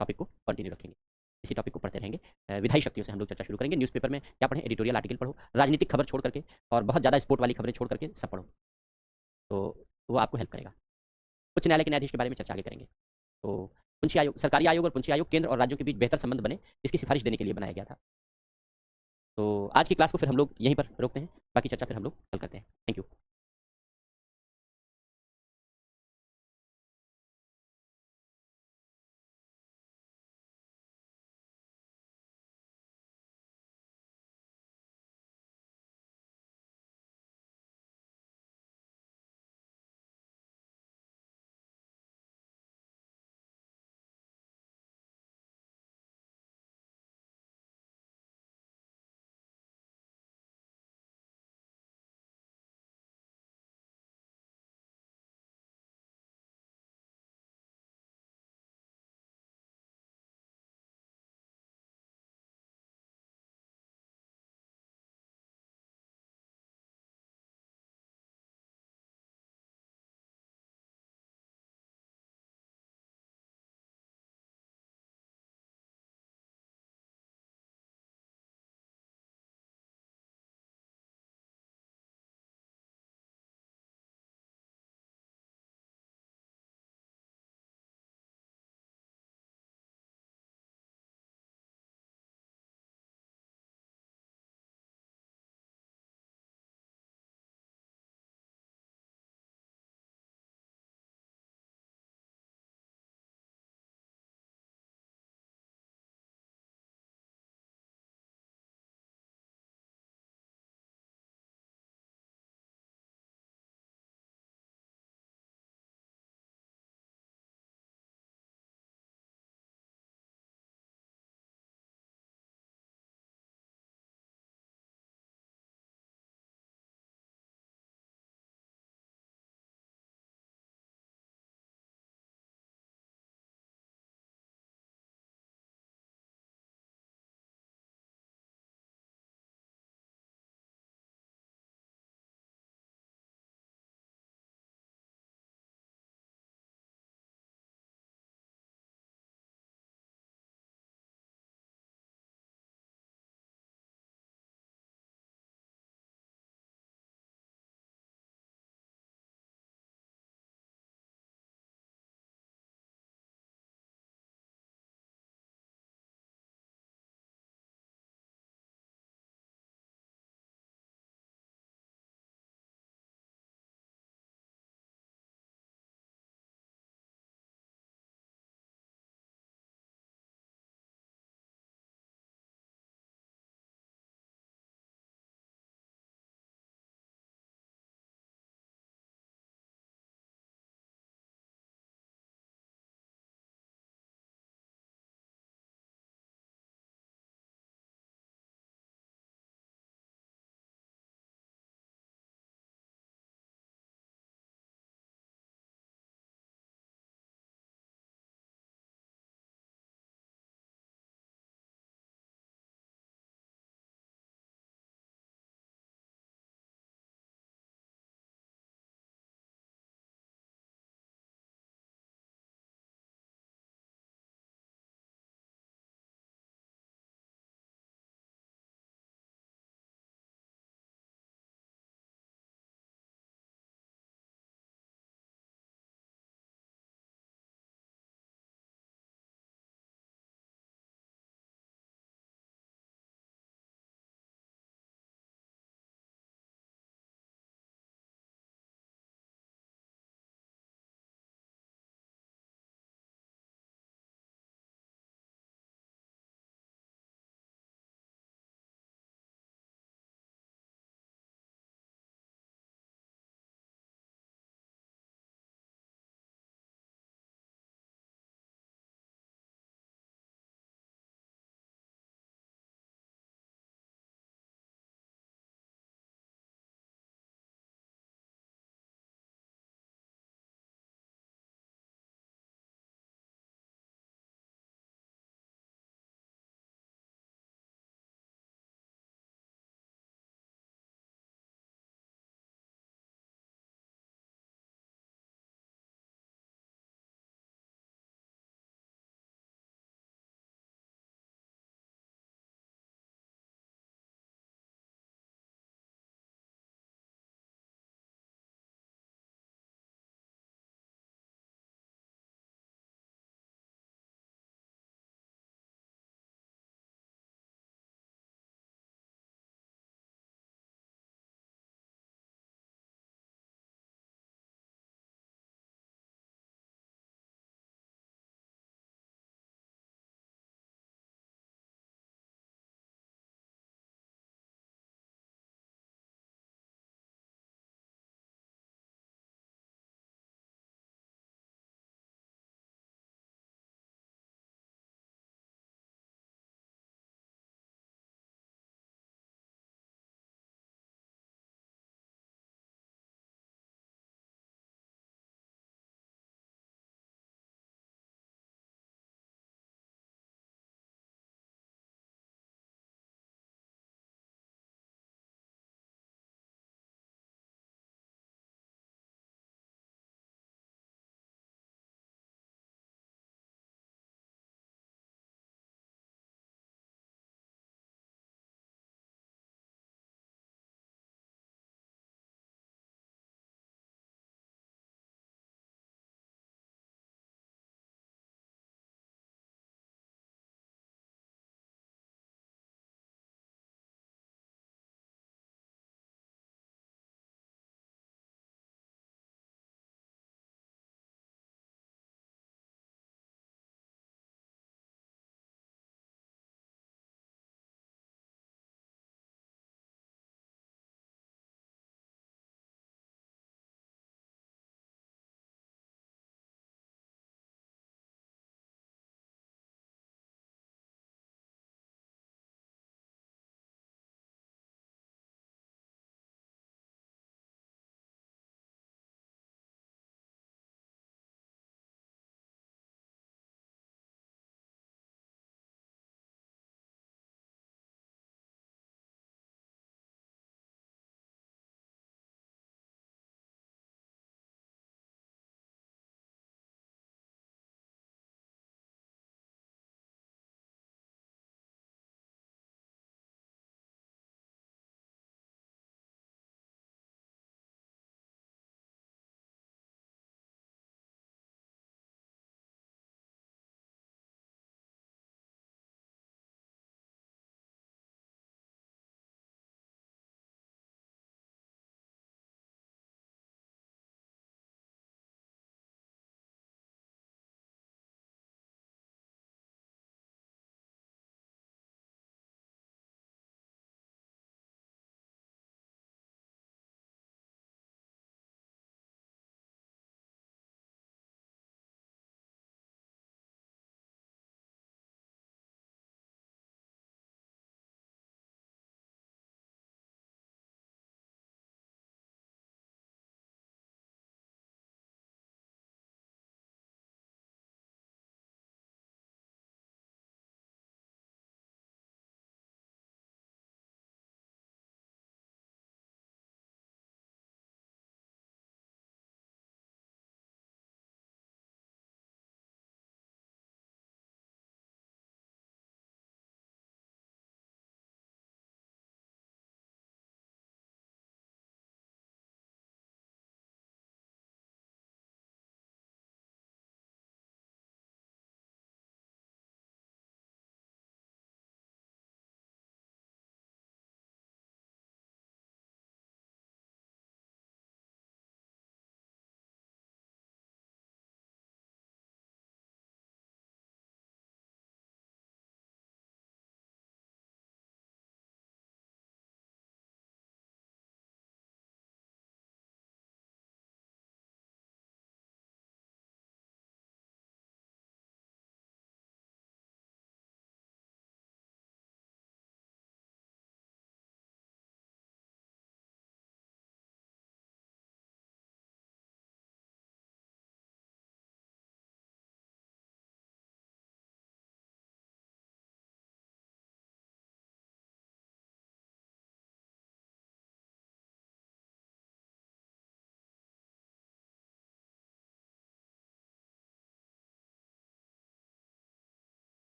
[SPEAKER 1] टॉपिक को कंटिन्यू रखेंगे, इसी टॉपिक को पढ़ते रहेंगे। विधायी शक्तियों से हम लोग चर्चा शुरू करेंगे। न्यूज़पेपर में क्या पढ़ें, एडिटोरियल आर्टिकल पढ़ो, राजनीतिक खबर छोड़ करके, और बहुत ज़्यादा स्पोर्ट वाली खबरें छोड़ करके सब पढ़ो, तो वो आपको हेल्प करेगा। उच्च न्यायालय के न्यायाधीश के बारे में चर्चा आगे करेंगे। तो पुंछी आयोग, सरकारी आयोग और पुंछी आयोग केंद्र और राज्यों के बीच बेहतर संबंध बने, इसकी सिफारिश देने के लिए बनाया गया था। तो आज की क्लास को फिर हम लोग यहीं पर रोकते हैं, बाकी चर्चा फिर हम लोग कल करते हैं। Thank you.